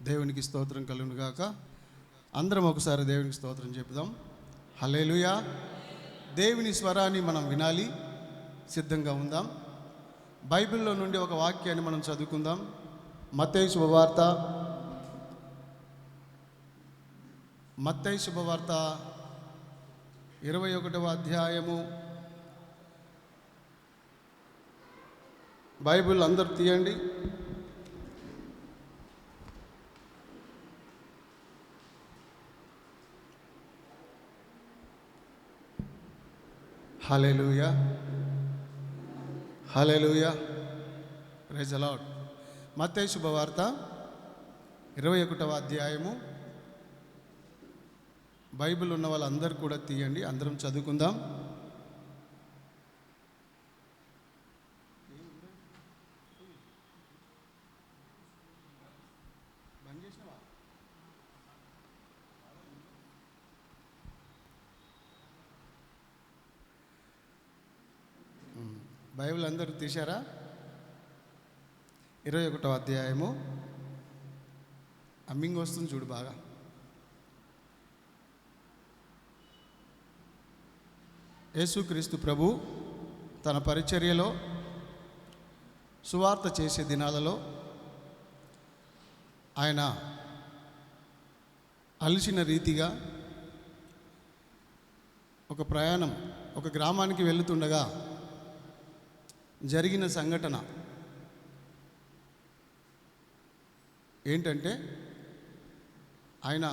దేవునికి స్తోత్రం కలుగును గాక. అందరం ఒకసారి దేవునికి స్తోత్రం చెప్పుదాం. హల్లెలూయా. దేవుని స్వరాన్ని మనం వినాలి, సిద్ధంగా ఉందాం. బైబిల్లో నుండి ఒక వాక్యాన్ని మనం చదువుకుందాం. మత్తయి శుభవార్త 21వ అధ్యాయము. బైబిల్ అందరూ తీయండి. హల్లెలూయా, హల్లెలూయా, ప్రైజ్ ది లార్డ్. మత్తయి శుభవార్త 21వ అధ్యాయము. బైబిల్ ఉన్న వాళ్ళందరూ కూడా తీయండి, అందరం చదువుకుందాం. బైబిల్ అందరూ తీశారా? 21వ అధ్యాయము. అమ్మింగ్ వస్తుంది చూడు బాగా. యేసుక్రీస్తు ప్రభు తన పరిచర్యలో సువార్త చేసే దినాలలో ఆయన అలసిన రీతిగా ఒక ప్రయాణం, ఒక గ్రామానికి వెళుతుండగా జరిగిన సంఘటన ఏంటంటే, ఆయన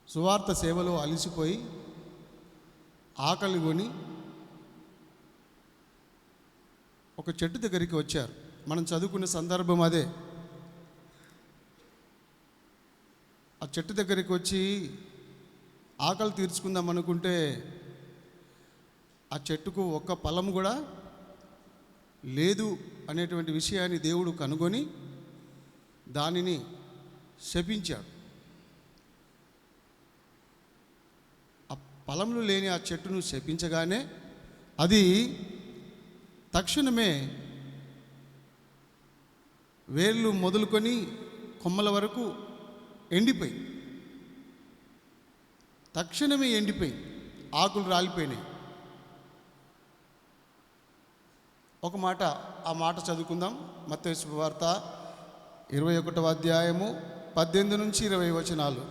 సువార్త సేవలో అలసిపోయి ఆకలి కొని ఒక చెట్టు దగ్గరికి వచ్చారు. మనం చదువుకున్న సందర్భం అదే. ఆ చెట్టు దగ్గరికి వచ్చి ఆకలి తీర్చుకుందాం అనుకుంటే ఆ చెట్టుకు ఒక్క ఫలం కూడా లేదు అనేటువంటి విషయాన్ని దేవుడు కనుగొని దానిని శపించాడు. ఆ ఫలములు లేని ఆ చెట్టును శపించగానే అది తక్షణమే వేర్లు మొదలుకొని కొమ్మల వరకు ఎండిపోయి, తక్షణమే ఎండిపోయి ఆకులు రాలిపోయినాయి. ఒక మాట, ఆ మాట చదువుకుందాం. మత్తయి శుభవార్త 21వ అధ్యాయము 18 నుంచి 20 వచనాలు.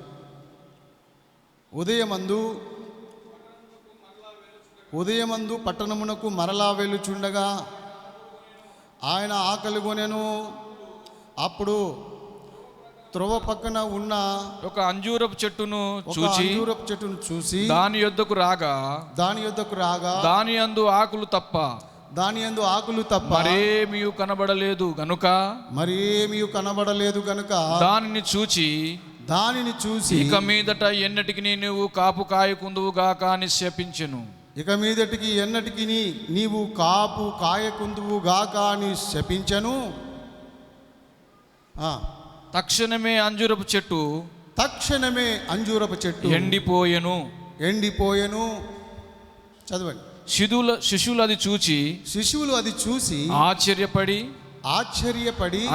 ఉదయమందు పట్టణమునకు మరలా వెళ్ళుచుండగా ఆయన ఆకలి కొనెను. అప్పుడు త్రోవ పక్కన ఉన్న ఒక అంజూరపు చెట్టును చూసి దాని యొద్దకు రాగా దాని యందు ఆకులు తప్ప మరేమీ కనబడలేదు గనుక దానిని చూచి ఇక మీదట ఎన్నటికి నీవు కాపు కాయకుందువు గాక అని శపించెను. ఇక మీదటికి ఎన్నటికి నీవు కాపు కాయకుందువు గాక అని శపించెను. తక్షణమే అంజూరపు చెట్టు ఎండిపోయెను. చదవండి. శిశువులు అది చూచి ఆశ్చర్యపడి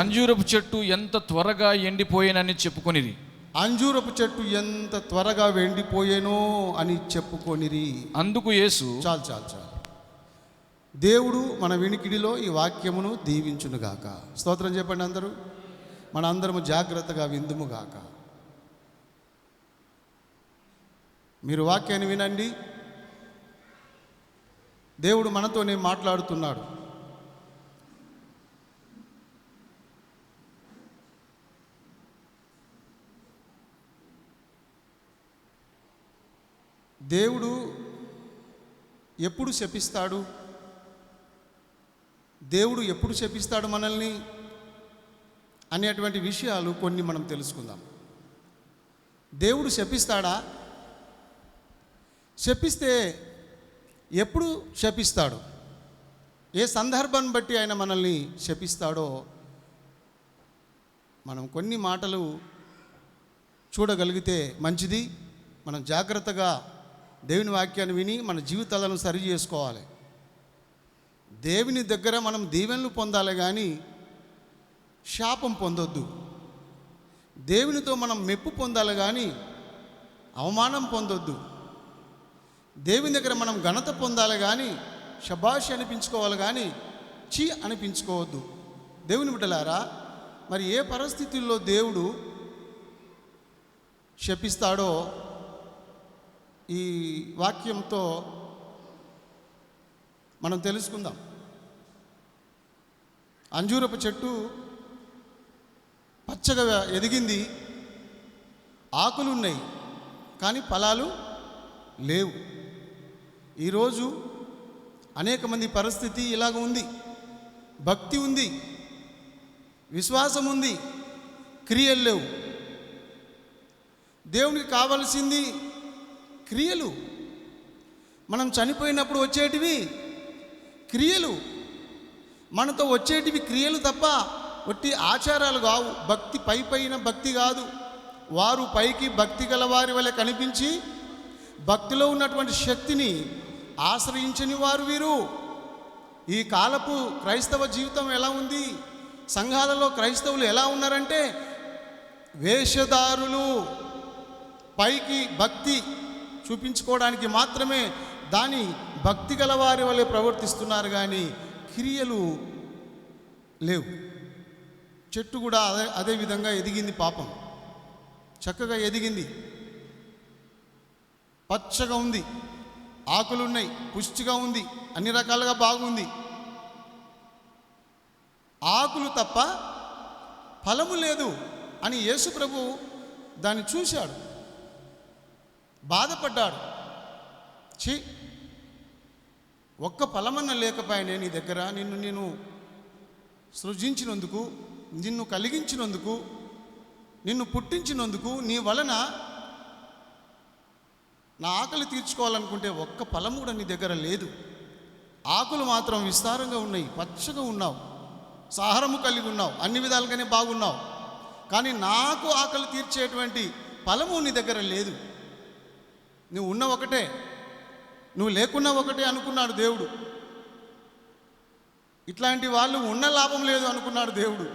అంజూరపు చెట్టు ఎంత త్వరగా ఎండిపోయేనని చెప్పుకొనిరి. అని చెప్పుకొనిరి. అందుకు యేసు, చాలు. దేవుడు మన వినికిడిలో ఈ వాక్యమును దీవించునుగాక. స్తోత్రం చెప్పండి అందరూ. మన అందరము జాగ్రత్తగా విందుముగాక. మీరు వాక్యాన్ని వినండి. దేవుడు మనతోనే మాట్లాడుతున్నాడు. దేవుడు ఎప్పుడు శపిస్తాడు? దేవుడు ఎప్పుడు శపిస్తాడు మనల్ని అనేటువంటి విషయాలు కొన్ని మనం తెలుసుకుందాం. దేవుడు శపిస్తాడా? శపిస్తే ఎప్పుడు శపిస్తాడు? ఏ సందర్భాన్ని బట్టి ఆయన మనల్ని శపిస్తాడో మనం కొన్ని మాటలు చూడగలిగితే మంచిది. మనం జాగ్రత్తగా దేవుని వాక్యాన్ని విని మన జీవితాలను సరి చేసుకోవాలి. దేవుని దగ్గర మనం దీవెనలు పొందాలి, కానీ శాపం పొందొద్దు. దేవునితో మనం మెప్పు పొందాలి కానీ అవమానం పొందొద్దు. దేవుని దగ్గర మనం ఘనత పొందాలి కానీ శబాష్ అనిపించుకోవాలి కానీ చీ అనిపించుకోవద్దు. దేవుని బిడ్డలారా, మరి ఏ పరిస్థితుల్లో దేవుడు శపిస్తాడో ఈ వాక్యంతో మనం తెలుసుకుందాం. అంజూరపు చెట్టు పచ్చగా ఎదిగింది, ఆకులున్నాయి కానీ ఫలాలు లేవు. ఈరోజు అనేక మంది పరిస్థితి ఇలాగ ఉంది. భక్తి ఉంది, విశ్వాసం ఉంది, క్రియలు లేవు. దేవునికి కావలసింది క్రియలు. మనం చనిపోయినప్పుడు వచ్చేటివి క్రియలు, మనతో వచ్చేటివి క్రియలు తప్ప ఒట్టి ఆచారాలు కావు. భక్తి పైన భక్తి కాదు. వారు పైకి భక్తి గల వారి వలె కనిపించి భక్తిలో ఉన్నటువంటి శక్తిని ఆశ్రయించని వారు వీరు. ఈ కాలపు క్రైస్తవ జీవితం ఎలా ఉంది? సంఘాలలో క్రైస్తవులు ఎలా ఉన్నారంటే వేషధారులు. పైకి భక్తి చూపించుకోవడానికి మాత్రమే దాని భక్తి గల వారి వలె ప్రవర్తిస్తున్నారు కానీ క్రియలు లేవు. చెట్టు కూడా అదే విధంగా ఎదిగింది. పాపం చక్కగా ఎదిగింది, పచ్చగా ఉంది, ఆకులున్నాయి, పుష్టిగా ఉంది, అన్ని రకాలుగా బాగుంది. ఆకులు తప్ప ఫలము లేదు అని యేసు ప్రభు దాన్ని చూశాడు, బాధపడ్డాడు. ఛీ, ఒక్క ఫలమన్న లేకపోయానే నీ దగ్గర. నేను సృజించినందుకు, నిన్ను కలిగించినందుకు, నిన్ను పుట్టించినందుకు, నీ వలన నా ఆకలి తీర్చుకోవాలనుకుంటే ఒక్క ఫలం కూడా నీ దగ్గర లేదు. ఆకులు మాత్రం విస్తారంగా ఉన్నాయి, పచ్చగా ఉన్నావు, సాహారము కలిగి ఉన్నావు, అన్ని విధాలుగానే బాగున్నావు, కానీ నాకు ఆకలి తీర్చేటువంటి ఫలము నీ దగ్గర లేదు. నువ్వు ఉన్న ఒకటే, నువ్వు లేకున్నా ఒకటే అనుకున్నాడు దేవుడు. ఇట్లాంటి వాళ్ళు ఉన్న లాభం లేదు అనుకున్నాడు దేవుడు.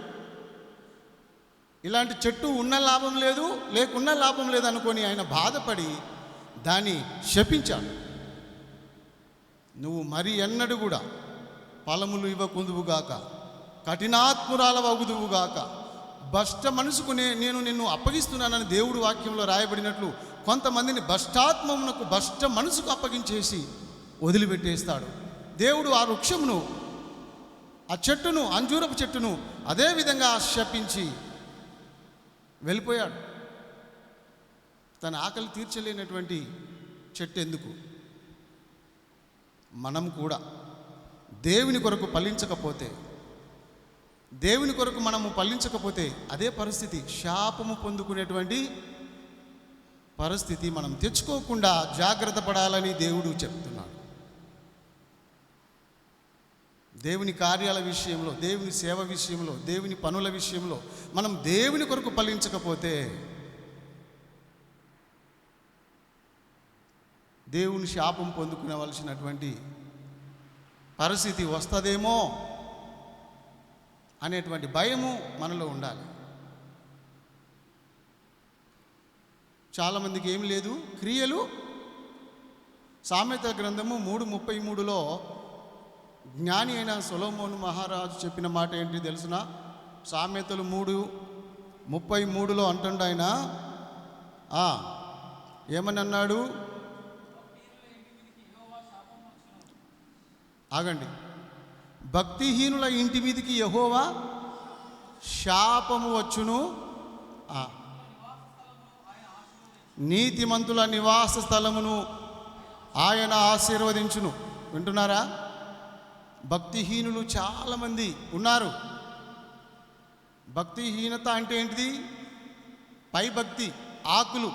ఇలాంటి చెట్టు ఉన్న లాభం లేదు, లేకున్నా లాభం లేదు అనుకొని ఆయన బాధపడి దాన్ని శపించాడు. నువ్వు మరి ఎన్నడూ కూడా ఫలములు ఇవ్వకుందువుగాక, కఠినాత్మురాల వగుదువుగాక, భ్రష్ట మనసుకు నేను నిన్ను అప్పగిస్తున్నానని దేవుడు వాక్యంలో రాయబడినట్లు కొంతమందిని భ్రష్టాత్మమునకు, భ్రష్ట మనసుకు అప్పగించేసి వదిలిపెట్టేస్తాడు దేవుడు. ఆ వృక్షమును, ఆ చెట్టును, అంజూరపు చెట్టును అదేవిధంగా శపించి వెళ్ళిపోయాడు. తన ఆకలి తీర్చలేనటువంటి చెట్టు ఎందుకు? మనం కూడా దేవుని కొరకు ఫలించకపోతే, దేవుని కొరకు మనము ఫలించకపోతే అదే పరిస్థితి, శాపము పొందుకునేటువంటి పరిస్థితి మనం తెచ్చుకోకుండా జాగ్రత్త పడాలని దేవుడు చెప్తున్నాడు. దేవుని కార్యాల విషయంలో, దేవుని సేవ విషయంలో, దేవుని పనుల విషయంలో మనం దేవుని కొరకు ఫలించకపోతే దేవుని శాపం పొందుకునవలసినటువంటి పరిస్థితి వస్తుందేమో అనేటువంటి భయము మనలో ఉండాలి. చాలామందికి ఏమి లేదు, క్రియలు. సామెతల గ్రంథము 3:33లో జ్ఞాని అయిన సొలొమోను మహారాజు చెప్పిన మాట ఏంటి తెలుసునా? సామెతలు 3:33లో అంటుండ ఆయన ఏమని అన్నాడు? ఆగండి. భక్తిహీనుల ఇంటి మీదకి యెహోవా శాపము వచ్చును, నీతిమంతుల నివాస స్థలమును ఆయన ఆశీర్వదించును. వింటున్నారా? భక్తిహీనులు చాలామంది ఉన్నారు. భక్తిహీనత అంటే ఏంటిది? పై భక్తి, ఆకులు,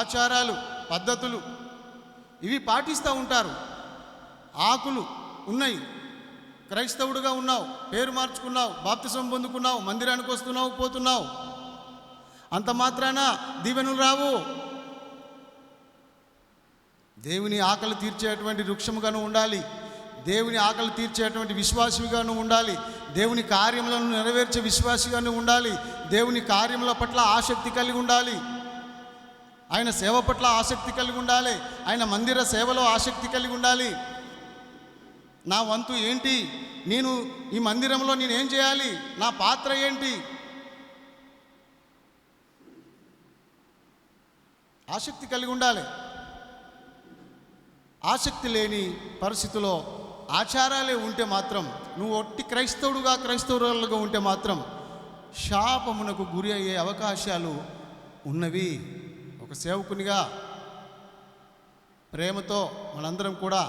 ఆచారాలు, పద్ధతులు ఇవి పాటిస్తూ ఉంటారు. ఆకులు ఉన్నాయి, క్రైస్తవుడుగా ఉన్నావు, పేరు మార్చుకున్నావు, బాప్తిసం పొందుకున్నావు, మందిరానికి వస్తున్నావు, పోతున్నావు, అంత మాత్రాన దీవెనలు రావు. దేవుని ఆకలి తీర్చేటువంటి వృక్షముగాను ఉండాలి. దేవుని ఆకలి తీర్చేటువంటి విశ్వాసిగా నువ్వు ఉండాలి. దేవుని కార్యములను నెరవేర్చే విశ్వాసిగా నువ్వు ఉండాలి. దేవుని కార్యముల పట్ల ఆసక్తి కలిగి ఉండాలి. ఆయన సేవ పట్ల ఆసక్తి కలిగి ఉండాలి. ఆయన మందిర సేవలో ఆసక్తి కలిగి ఉండాలి. నా వంతు ఏంటి, నేను ఈ మందిరంలో నేనేం చేయాలి, నా పాత్ర ఏంటి, ఆసక్తి కలిగి ఉండాలి. ఆసక్తి లేని పరిస్థితిలో ఆచారాలే ఉంటే మాత్రం, నువ్వు ఒట్టి క్రైస్తవురాలుగా ఉంటే మాత్రం శాపమునకు గురి అయ్యే అవకాశాలు ఉన్నవి. ఒక సేవకునిగా ప్రేమతో మనందరం కూడా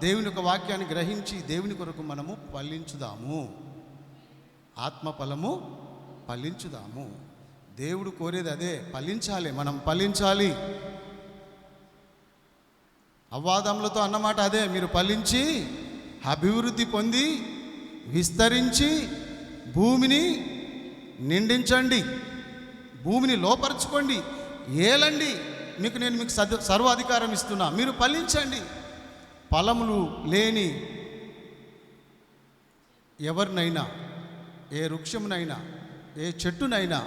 దేవుని యొక్క వాక్యాన్ని గ్రహించి దేవుని కొరకు మనము ఫలించుదాము, ఆత్మ ఫలము ఫలించుదాము. దేవుడు కోరేది అదే, ఫలించాలి, మనం ఫలించాలి. అవ్వాదములతో అన్నమాట అదే, మీరు ఫలించి అభివృద్ధి పొంది విస్తరించి భూమిని నిండించండి, భూమిని లోపరుచుకోండి, ఏలండి, నేను మీకు సర్వాధికారం ఇస్తున్నా, మీరు ఫలించండి. ఫలములు లేని ఎవరినైనా, ఏ వృక్షమునైనా, ఏ చెట్టునైనా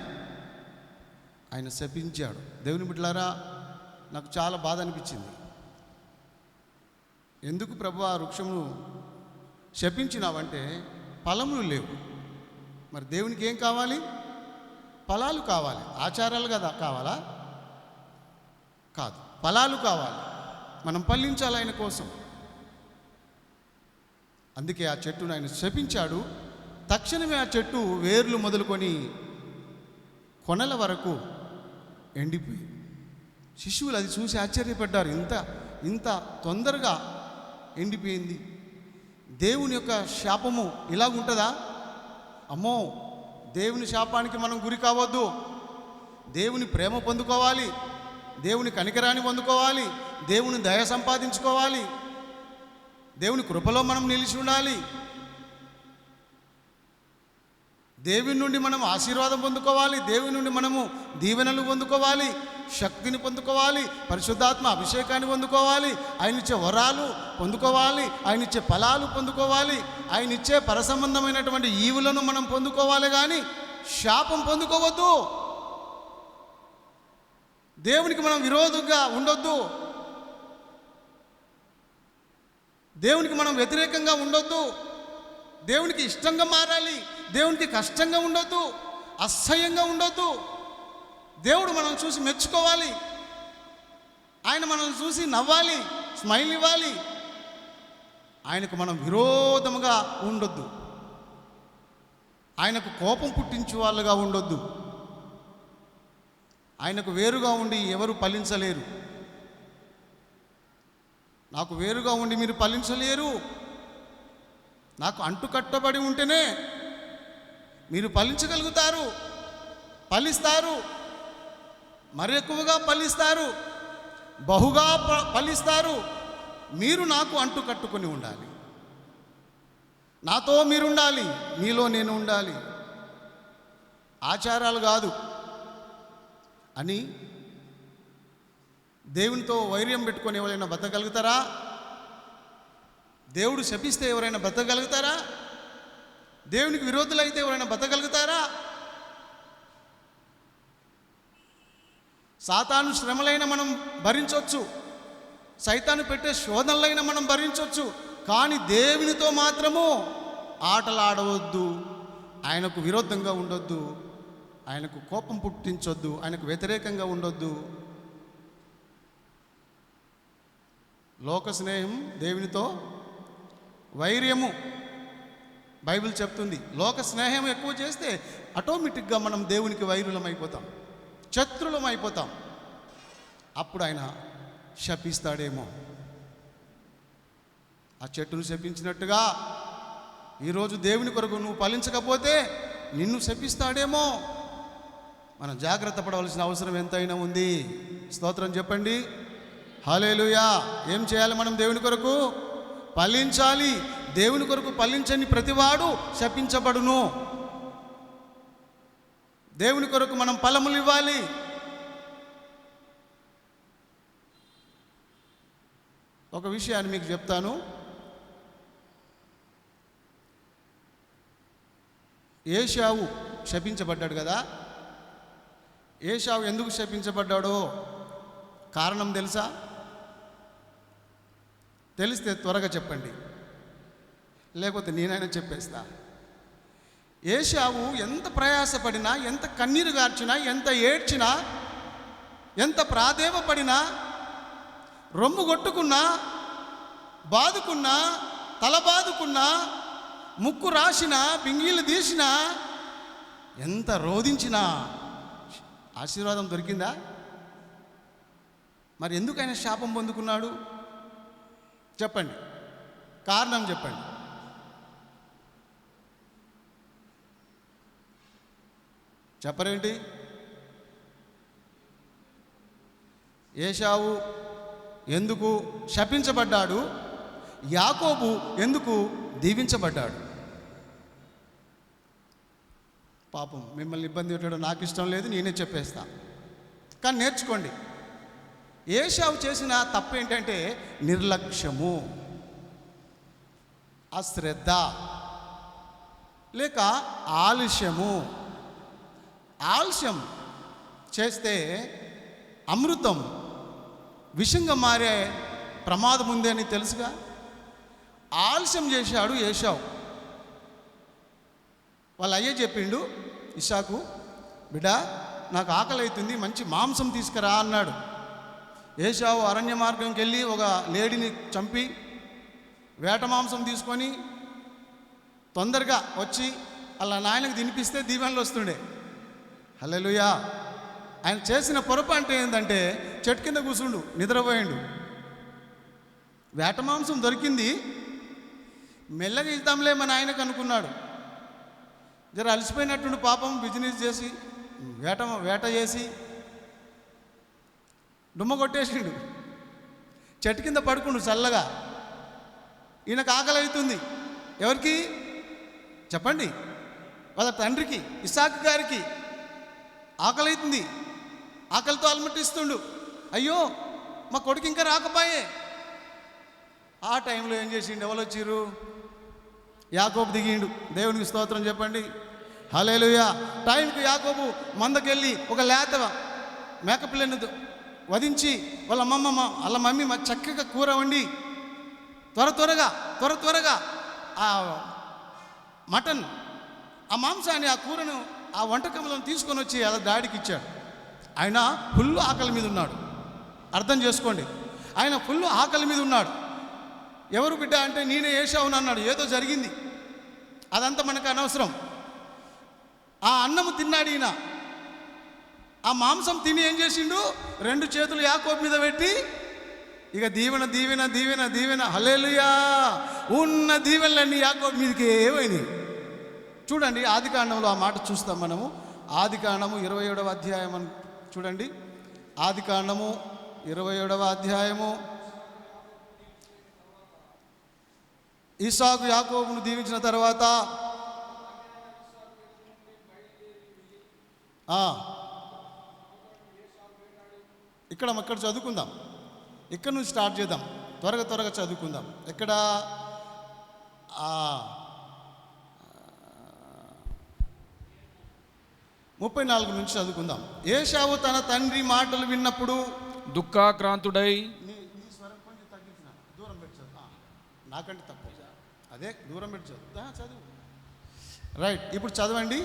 ఆయన శపించాడు. దేవుని బిడ్డలారా, నాకు చాలా బాధ అనిపించింది. ఎందుకు ప్రభు ఆ వృక్షమును శపించినావంటే ఫలములు లేవు. మరి దేవునికి ఏం కావాలి? ఫలాలు కావాలి. ఆచారాలు కదా కావాలా? కాదు, ఫలాలు కావాలి. మనం ఫలించాలి ఆయన కోసం. అందుకే ఆ చెట్టును ఆయన శపించాడు. తక్షణమే ఆ చెట్టు వేర్లు మొదలుకొని కొనల వరకు ఎండిపోయి, శిశువులు అది చూసి ఆశ్చర్యపడ్డారు. ఇంత తొందరగా ఎండిపోయింది. దేవుని యొక్క శాపము ఇలాగుంటుందా? అమ్మో, దేవుని శాపానికి మనం గురి కావద్దు. దేవుని ప్రేమ పొందుకోవాలి, దేవుని కనికరాన్ని పొందుకోవాలి, దేవుని దయ సంపాదించుకోవాలి, దేవుని కృపలో మనం నిలిచి ఉండాలి. దేవుని నుండి మనం ఆశీర్వాదం పొందుకోవాలి, దేవుని నుండి మనము దీవెనలు పొందుకోవాలి, శక్తిని పొందుకోవాలి, పరిశుద్ధాత్మ అభిషేకాన్ని పొందుకోవాలి, ఆయన ఇచ్చే వరాలు పొందుకోవాలి, ఆయన ఇచ్చే ఫలాలు పొందుకోవాలి, ఆయన ఇచ్చే పరసంబంధమైనటువంటి ఈవులను మనం పొందుకోవాలి. కానీ శాపం పొందుకోవద్దు. దేవునికి మనం విరోధంగా ఉండొద్దు, దేవునికి మనం వ్యతిరేకంగా ఉండొద్దు, దేవునికి ఇష్టంగా మారాలి, దేవునికి కష్టంగా ఉండొద్దు, అసహ్యంగా ఉండొద్దు. దేవుడు మనం చూసి మెచ్చుకోవాలి, ఆయన మనల్ని చూసి నవ్వాలి, స్మైల్ ఇవ్వాలి. ఆయనకు మనం విరోధముగా ఉండొద్దు, ఆయనకు కోపం పుట్టించే వాళ్ళుగా ఉండొద్దు. ఆయనకు వేరుగా ఉండి ఎవరు ఫలించలేరు. నాకు వేరుగా ఉండి మీరు ఫలించలేరు. నాకు అంటుకట్టబడి ఉంటేనే మీరు ఫలించగలుగుతారు, ఫలిస్తారు, మరి ఎక్కువగా ఫలిస్తారు, బహుగా ఫలిస్తారు. మీరు నాకు అంటు కట్టుకొని ఉండాలి, నాతో మీరు ఉండాలి, మీలో నేను ఉండాలి. ఆచారాలు కాదు అని దేవునితో వైర్యం పెట్టుకొని ఎవరైనా బతకగలుగుతారా? దేవుడు శపిస్తే ఎవరైనా బతకగలుగుతారా? దేవునికి విరోధులైతే ఎవరైనా బతకగలుగుతారా? సాతాను శ్రమలైన మనం భరించవచ్చు, సైతాను పెట్టే శోధనలైన మనం భరించవచ్చు, కానీ దేవునితో మాత్రము ఆటలు ఆడవద్దు, ఆయనకు విరోధంగా ఉండొద్దు, ఆయనకు కోపం పుట్టించొద్దు, ఆయనకు వ్యతిరేకంగా ఉండొద్దు. లోక స్నేహం దేవునితో వైర్యము. బైబిల్ చెప్తుంది, లోక స్నేహం ఎక్కువ చేస్తే ఆటోమేటిక్గా మనం దేవునికి వైరులం అయిపోతాం, శత్రులం అయిపోతాం. అప్పుడు ఆయన శపిస్తాడేమో. ఆ చెట్టును శపించినట్టుగా ఈరోజు దేవుని కొరకు నువ్వు ఫలించకపోతే నిన్ను శపిస్తాడేమో. మనం జాగ్రత్త పడవలసిన అవసరం ఎంతైనా ఉంది. స్తోత్రం చెప్పండి, హల్లెలూయా. ఏం చేయాలి మనం? దేవుని కొరకు ఫలించాలి. దేవుని కొరకు ఫలించని ప్రతివాడు శపించబడును. దేవుని కొరకు మనం ఫలములు ఇవ్వాలి. ఒక విషయాన్ని మీకు చెప్తాను. ఏశావు శపించబడ్డాడు కదా. ఏశావు ఎందుకు శపించబడ్డాడో కారణం తెలుసా? తెలిస్తే త్వరగా చెప్పండి, లేకపోతే నేనైనా చెప్పేస్తా. ఏశావు ఎంత ప్రయాసపడినా, ఎంత కన్నీరు గార్చినా, ఎంత ఏడ్చినా, ఎంత ప్రాధేయపడినా, రొమ్ము కొట్టుకున్నా, బాదుకున్నా, తల బాదుకున్నా, ముక్కు రాసినా, పింగీలు తీసినా, ఎంత రోధించినా ఆశీర్వాదం దొరికిందా? మరి ఎందుకు ఆయన శాపం పొందుకున్నాడు? చెప్పండి, కారణం చెప్పండి. చెప్పరేంటి? ఏశావు ఎందుకు శపించబడ్డాడు? యాకోబు ఎందుకు దీవించబడ్డాడు? పాపం మిమ్మల్ని ఇబ్బంది పెట్టడం నాకు ఇష్టం లేదు, నేనే చెప్పేస్తా. కానీ నేర్చుకోండి. ఏశావు చేసిన తప్పు ఏంటంటే నిర్లక్ష్యము, అశ్రద్ధ, లేక ఆలస్యము. ఆలస్యం చేస్తే అమృతం విషంగా మారే ప్రమాదం ఉంది అని తెలుసుగా. ఆలస్యం చేశాడు ఏశావు. వాళ్ళ అయ్యే చెప్పిండు ఇస్సాకు, బిడ్డ నాకు ఆకలి అవుతుంది, మంచి మాంసం తీసుకురా అన్నాడు. ఏశావు అరణ్య మార్గంకి వెళ్ళి ఒక లేడీని చంపి వేట మాంసం తీసుకొని తొందరగా వచ్చి అలా నాయనకు తినిపిస్తే దీవెనలు వస్తుండే. హల్లెలూయా. ఆయన చేసిన పొరపాటు ఏంటంటే చెట్టు కింద కూర్చుండు, నిద్రపోయిండు. వేట మాంసం దొరికింది, మెల్లగా ఇద్దాంలే మన ఆయనకు అనుకున్నాడు. జర అలసిపోయినట్టుండి పాపం, బిజినెస్ చేసి వేట చేసి డుమ్మ కొట్టేసిండు. చెట్టు కింద పడుకుండు చల్లగా. ఈయనకు ఆకలి అవుతుంది. ఎవరికి చెప్పండి? వాళ్ళ తండ్రికి, ఇస్సాకు గారికి ఆకలి అవుతుంది. ఆకలితో అలమటిస్తుండు. అయ్యో మా కొడుకు ఇంకా రాకపోయే. ఆ టైంలో ఏం చేసిండు? ఎవరు వచ్చిర్రు? యాకోబు దిగిండు. దేవునికి స్తోత్రం చెప్పండి. హల్లెలూయా. టైంకి యాకోబు మందకెళ్ళి ఒక లేత మేకపిల్లని వధించి వాళ్ళ మమ్మీ చక్కగా కూర వండి త్వరగా ఆ మటన్, ఆ మాంసాన్ని, ఆ కూరను, ఆ వంటకములను తీసుకొని వచ్చి అలా డాడీకి ఇచ్చాడు. ఆయన ఫుల్ ఆకలి మీద ఉన్నాడు. అర్థం చేసుకోండి, ఆయన ఫుల్ ఆకలి మీద ఉన్నాడు. ఎవరు బిడ్డ అంటే నేనే ఏశావును అన్నాడు. ఏదో జరిగింది, అదంతా మనకు అనవసరం. ఆ అన్నము తిన్నాడు ఈయన. ఆ మాంసం తిని ఏం చేసిండు? 2 చేతులు యాకోబు మీద పెట్టి ఇక దీవెన దీవెన దీవెన దీవెన, హల్లెలూయా. ఉన్న దీవెనలన్నీ యాకోబు మీదకి ఏమైనాయి? చూడండి, ఆదికాండంలో ఆ మాట చూస్తాం మనము. ఆదికాండము 27వ అధ్యాయం అని చూడండి. ఆదికాండము 27వ అధ్యాయము. ఇస్సాకు యాకోబును దీవించిన తర్వాత ఇక్కడ చదువుకుందాం. ఇక్కడ నుంచి స్టార్ట్ చేద్దాం, త్వరగా చదువుకుందాం. ఎక్కడ? 34 నుంచి చదువుకుందాం. ఏశావు తన తండ్రి మాటలు విన్నప్పుడు దుఃఖాక్రాంతుడై, దూరం పెట్టి చదువు, నాకంటే తక్కువ, అదే దూరం పెట్టి చదువు. రైట్, ఇప్పుడు చదవండి.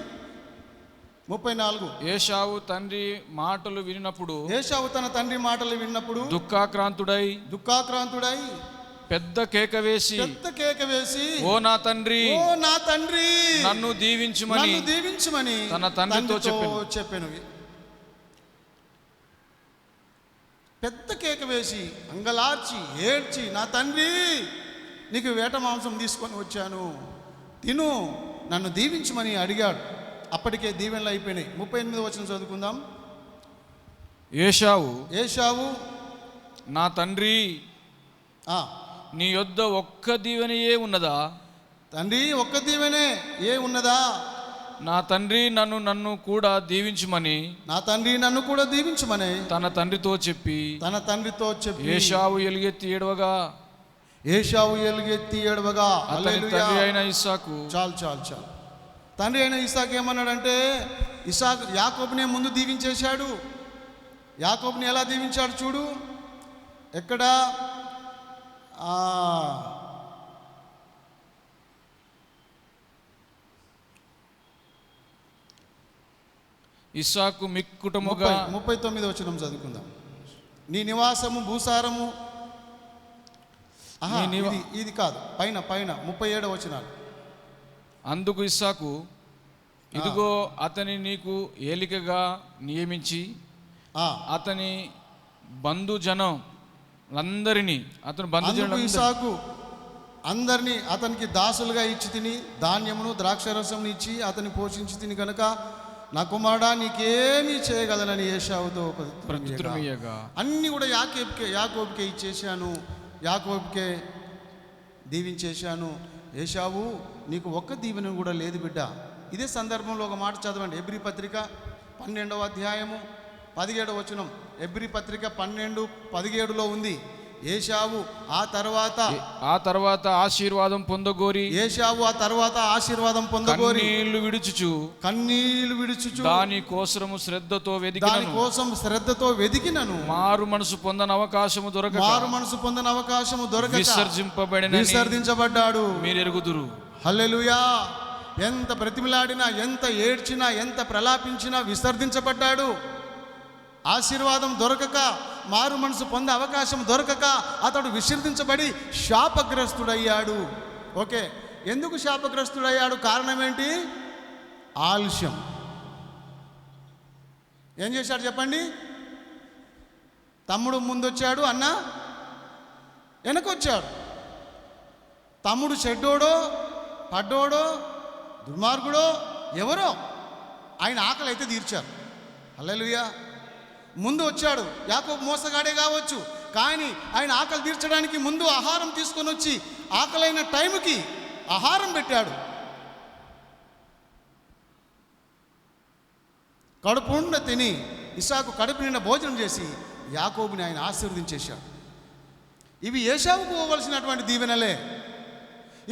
34. ఏశావు తండ్రి మాటలు విన్నప్పుడు, ఏశావు తన తండ్రి మాటలు విన్నప్పుడు దుఃఖాక్రాంతుడై పెద్ద కేక వేసి ఓ నా తండ్రి నన్ను దీవించుమని తన తండ్రితో చెప్పాను. పెద్ద కేక వేసి అంగలార్చి ఏడ్చి, నా తండ్రి నీకు వేట మాంసం తీసుకొని వచ్చాను, తిను, నన్ను దీవించమని అడిగాడు. అప్పటికే దీవెనలు అయిపోయినాయి. 38వ వచనం చదువుకుందాం. ఏశావు నా తండ్రి, నీ యొద్ద ఒక్క దీవెనయే ఉన్నదా? తండ్రి, ఒక్క దీవెనే ఏ ఉన్నదా? నా తండ్రి నన్ను కూడా దీవించుమని తన తండ్రితో చెప్పి ఏశావు ఎలుగెత్తి ఏడవగా అతని తండ్రి అయిన ఇస్సాకు చాలు తండ్రి అయిన ఇస్సాకు ఏమన్నాడంటే, యాకోబునే ముందు దీవించేశాడు. యాకోబుని ఎలా దీవించాడు చూడు. ఎక్కడ ఇస్సాకు మిక్కుటముగా 39వ వచనం చదువుకుందాం. నీ నివాసము భూసారము, ఇది కాదు, పైన 37వ వచనాలు. అందుకు ఇస్సాకు, ఇదిగో అతని నీకు ఏలికగా నియమించి అతని బంధుజనందరినీ ఇస్సాకు అందరినీ అతనికి దాసులుగా ఇచ్చి తిని, ధాన్యమును ద్రాక్షరసం ఇచ్చి అతని పోషించి తిని కనుక, నా కుమారుడా నీకేమీ చేయగలనని ఏశావుతో ప్రత్యుత్తరమియ్యగా, అన్నీ కూడా యాకోబుకే ఇచ్చేశాను, యాకోబుకే దీవించేశాను. ఏశావు నీకు ఒక్క దీవెన కూడా లేదు బిడ్డ. ఇదే సందర్భంలో ఒక మాట చదవండి. ఎబ్రీ పత్రిక 12వ అధ్యాయము 17వ వచనం. ఎబ్రీ పత్రిక 12:17లో ఉంది. ఏశావు ఆ తర్వాత ఆశీర్వాదం పొందగోరి, ఏశావు ఆ తర్వాత ఆశీర్వాదం పొందగోరి కన్నీళ్లు విడుచుచు దాని కోసం శ్రద్ధతో వెదికినను మారు మనసు పొందని అవకాశము దొరక విసర్జించబడ్డాడు. మీరు ఎరుగుదురు. హల్లెలూయా. ఎంత బ్రతిమిలాడినా, ఎంత ఏడ్చినా, ఎంత ప్రలాపించినా విసర్జించబడ్డాడు. ఆశీర్వాదం దొరకక, మారు మనసు పొందే అవకాశం దొరకక అతడు విసర్జించబడి శాపగ్రస్తుడయ్యాడు. ఓకే, ఎందుకు శాపగ్రస్తుడయ్యాడు? కారణం ఏంటి? ఆలస్యం. ఏం చేశాడు చెప్పండి? తమ్ముడు ముందొచ్చాడు, అన్న వెనకొచ్చాడు. తమ్ముడు చెడ్డోడో, పడ్డోడో, దుర్మార్గుడో ఎవరో ఆయన ఆకలి అయితే తీర్చారు. హల్లెలూయా. ముందు వచ్చాడు. యాకోబు మోసగాడే కావచ్చు, కానీ ఆయన ఆకలి తీర్చడానికి ముందు ఆహారం తీసుకొని వచ్చి ఆకలైన టైంకి ఆహారం పెట్టాడు. కడుపు నిండా తిని ఇస్సాకు కడుపు నిండా భోజనం చేసి యాకోబుని ఆయన ఆశీర్వదించేశాడు. ఇవి ఏశావుకు పోవలసినటువంటి దీవెనలే,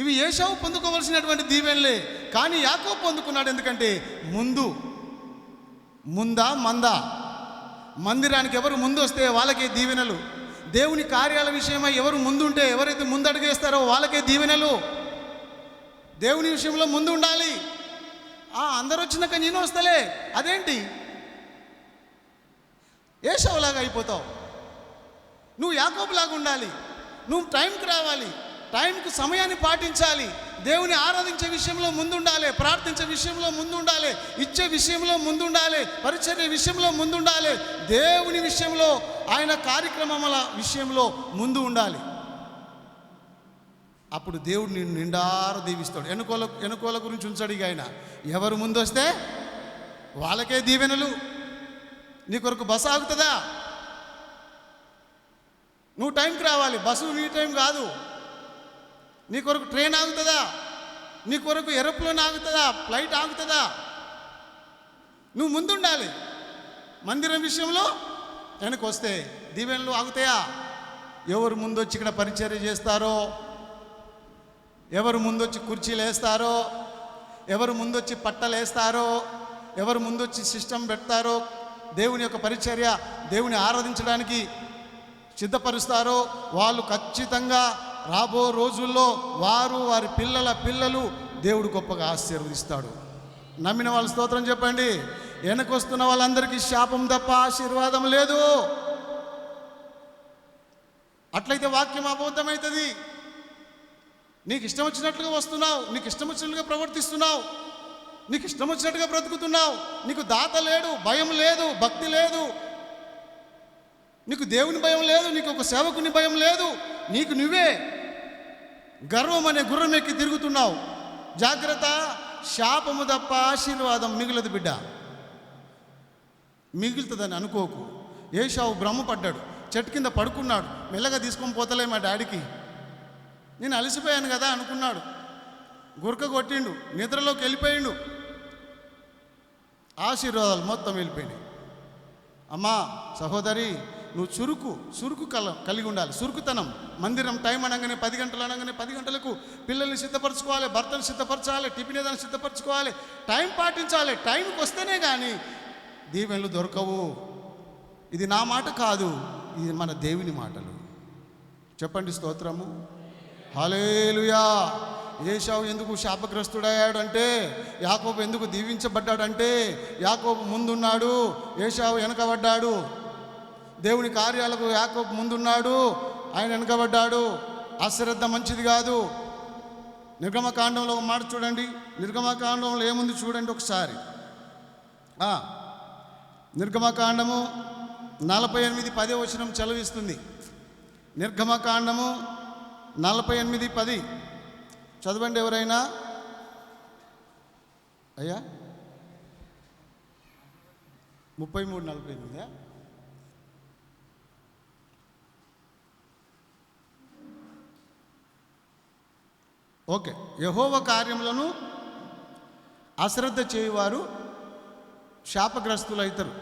ఇవి ఏశావు పొందుకోవలసినటువంటి దీవెనలే. కానీ యాకోబు పొందుకున్నాడు. ఎందుకంటే మందా మందిరానికి ఎవరు ముందు వస్తే వాళ్ళకే దీవెనలు. దేవుని కార్యాల విషయమై ఎవరు ముందుంటే, ఎవరైతే ముందడుగేస్తారో వాళ్ళకే దీవెనలు. దేవుని విషయంలో ముందు ఉండాలి. అందరు వచ్చినాక నేను వస్తలే, అదేంటి? ఏశావులాగా అయిపోతావు. నువ్వు యాకోబులాగా ఉండాలి. నువ్వు టైంకి రావాలి, టైంకి సమయాన్ని పాటించాలి. దేవుని ఆరాధించే విషయంలో ముందుండాలి, ప్రార్థించే విషయంలో ముందుండాలి, ఇచ్చే విషయంలో ముందుండాలి, పరిచర్య విషయంలో ముందుండాలి, దేవుని విషయంలో, ఆయన కార్యక్రమముల విషయంలో ముందు ఉండాలి. అప్పుడు దేవుడు నిన్ను నిండారు దీవిస్తాడు. ఎనుకోల గురించి ఉంచాడు. ఇక ఆయన ఎవరు ముందు వస్తే వాళ్ళకే దీవెనలు. నీ కొరకు బస్సు ఆగుతుందా? నువ్వు టైంకి రావాలి. బస్సు నీ టైం కాదు. నీ కొరకు ట్రైన్ ఆగుతుందా? నీ కొరకు ఏరోప్లేన్ ఆగుతుందా? ఫ్లైట్ ఆగుతుందా? నువ్వు ముందుండాలి. మందిరం విషయంలో వెనక్కి వస్తే దీవెనలు ఆగుతాయా? ఎవరు ముందొచ్చి ఇక్కడ పరిచర్య చేస్తారో, ఎవరు ముందొచ్చి కుర్చీలు వేస్తారో, ఎవరు ముందొచ్చి పట్టలు వేస్తారో, ఎవరు ముందొచ్చి సిస్టమ్ పెడతారో, దేవుని యొక్క పరిచర్య, దేవుని ఆరాధించడానికి సిద్ధపరుస్తారో వాళ్ళు ఖచ్చితంగా రాబో రోజుల్లో వారి పిల్లలు దేవుడు గొప్పగా ఆశీర్వదిస్తాడు. నమ్మిన వాళ్ళు స్తోత్రం చెప్పండి. వెనకొస్తున్న వాళ్ళందరికీ శాపం తప్ప ఆశీర్వాదం లేదు. అట్లయితే వాక్యం అబద్ధమవుతుంది. నీకు ఇష్టం వచ్చినట్లుగా వస్తున్నావు, నీకు ఇష్టం వచ్చినట్లుగా ప్రవర్తిస్తున్నావు, నీకు ఇష్టం వచ్చినట్టుగా బ్రతుకుతున్నావు. నీకు దాత లేడు, భయం లేదు, భక్తి లేదు, నీకు దేవుని భయం లేదు, నీకు ఒక సేవకుని భయం లేదు, నీకు నువ్వే గర్వం అనే గుర్రం ఎక్కి తిరుగుతున్నావు. జాగ్రత్త. శాపము తప్ప ఆశీర్వాదం మిగులదు బిడ్డ. మిగులుతుందని అనుకోకు. ఏశావు భ్రమపడ్డాడు, చెట్టు కింద పడుకున్నాడు. మెల్లగా తీసుకొని పోతలే మా డాడీకి, నేను అలసిపోయాను కదా అనుకున్నాడు. గురక కొట్టిండు, నిద్రలోకి వెళ్ళిపోయిండు. ఆశీర్వాదాలు మొత్తం వెళ్ళిపోయినాయి. అమ్మా, సహోదరి, నువ్వు చురుకు కలిగి ఉండాలి. చురుకుతనం. మందిరం టైం అనగానే 10 గంటలు అనగానే 10 గంటలకు పిల్లల్ని సిద్ధపరచుకోవాలి, భర్తను సిద్ధపరచాలి, టిఫిన్ ఏదైనా సిద్ధపరచుకోవాలి, టైం పాటించాలి. టైంకి వస్తేనే కానీ దీవెనలు దొరకవు. ఇది నా మాట కాదు, ఇది మన దేవుని మాటలు. చెప్పండి స్తోత్రము. హల్లెలూయా. ఏశావు ఎందుకు శాపగ్రస్తుడయ్యాడంటే, యాకోబు ఎందుకు దీవించబడ్డాడంటే, యాకోబు ముందున్నాడు, ఏశావు వెనకబడ్డాడు. దేవుని కార్యాలకు యాకోబు ముందున్నాడు, ఆయన వెనకబడ్డాడు. అశ్రద్ధ మంచిది కాదు. నిర్గమకాండంలో ఒక మాట చూడండి. నిర్గమకాండంలో ఏముంది చూడండి ఒకసారి. నిర్గమకాండము 48:10 వచనం చదివిస్తుంది. నిర్గమకాండము 48:10 చదవండి ఎవరైనా. అయ్యా 33:48. ఓకే. యెహోవా కార్యములను అశ్రద్ధ చేయువారు శాపగ్రస్తులైతారు.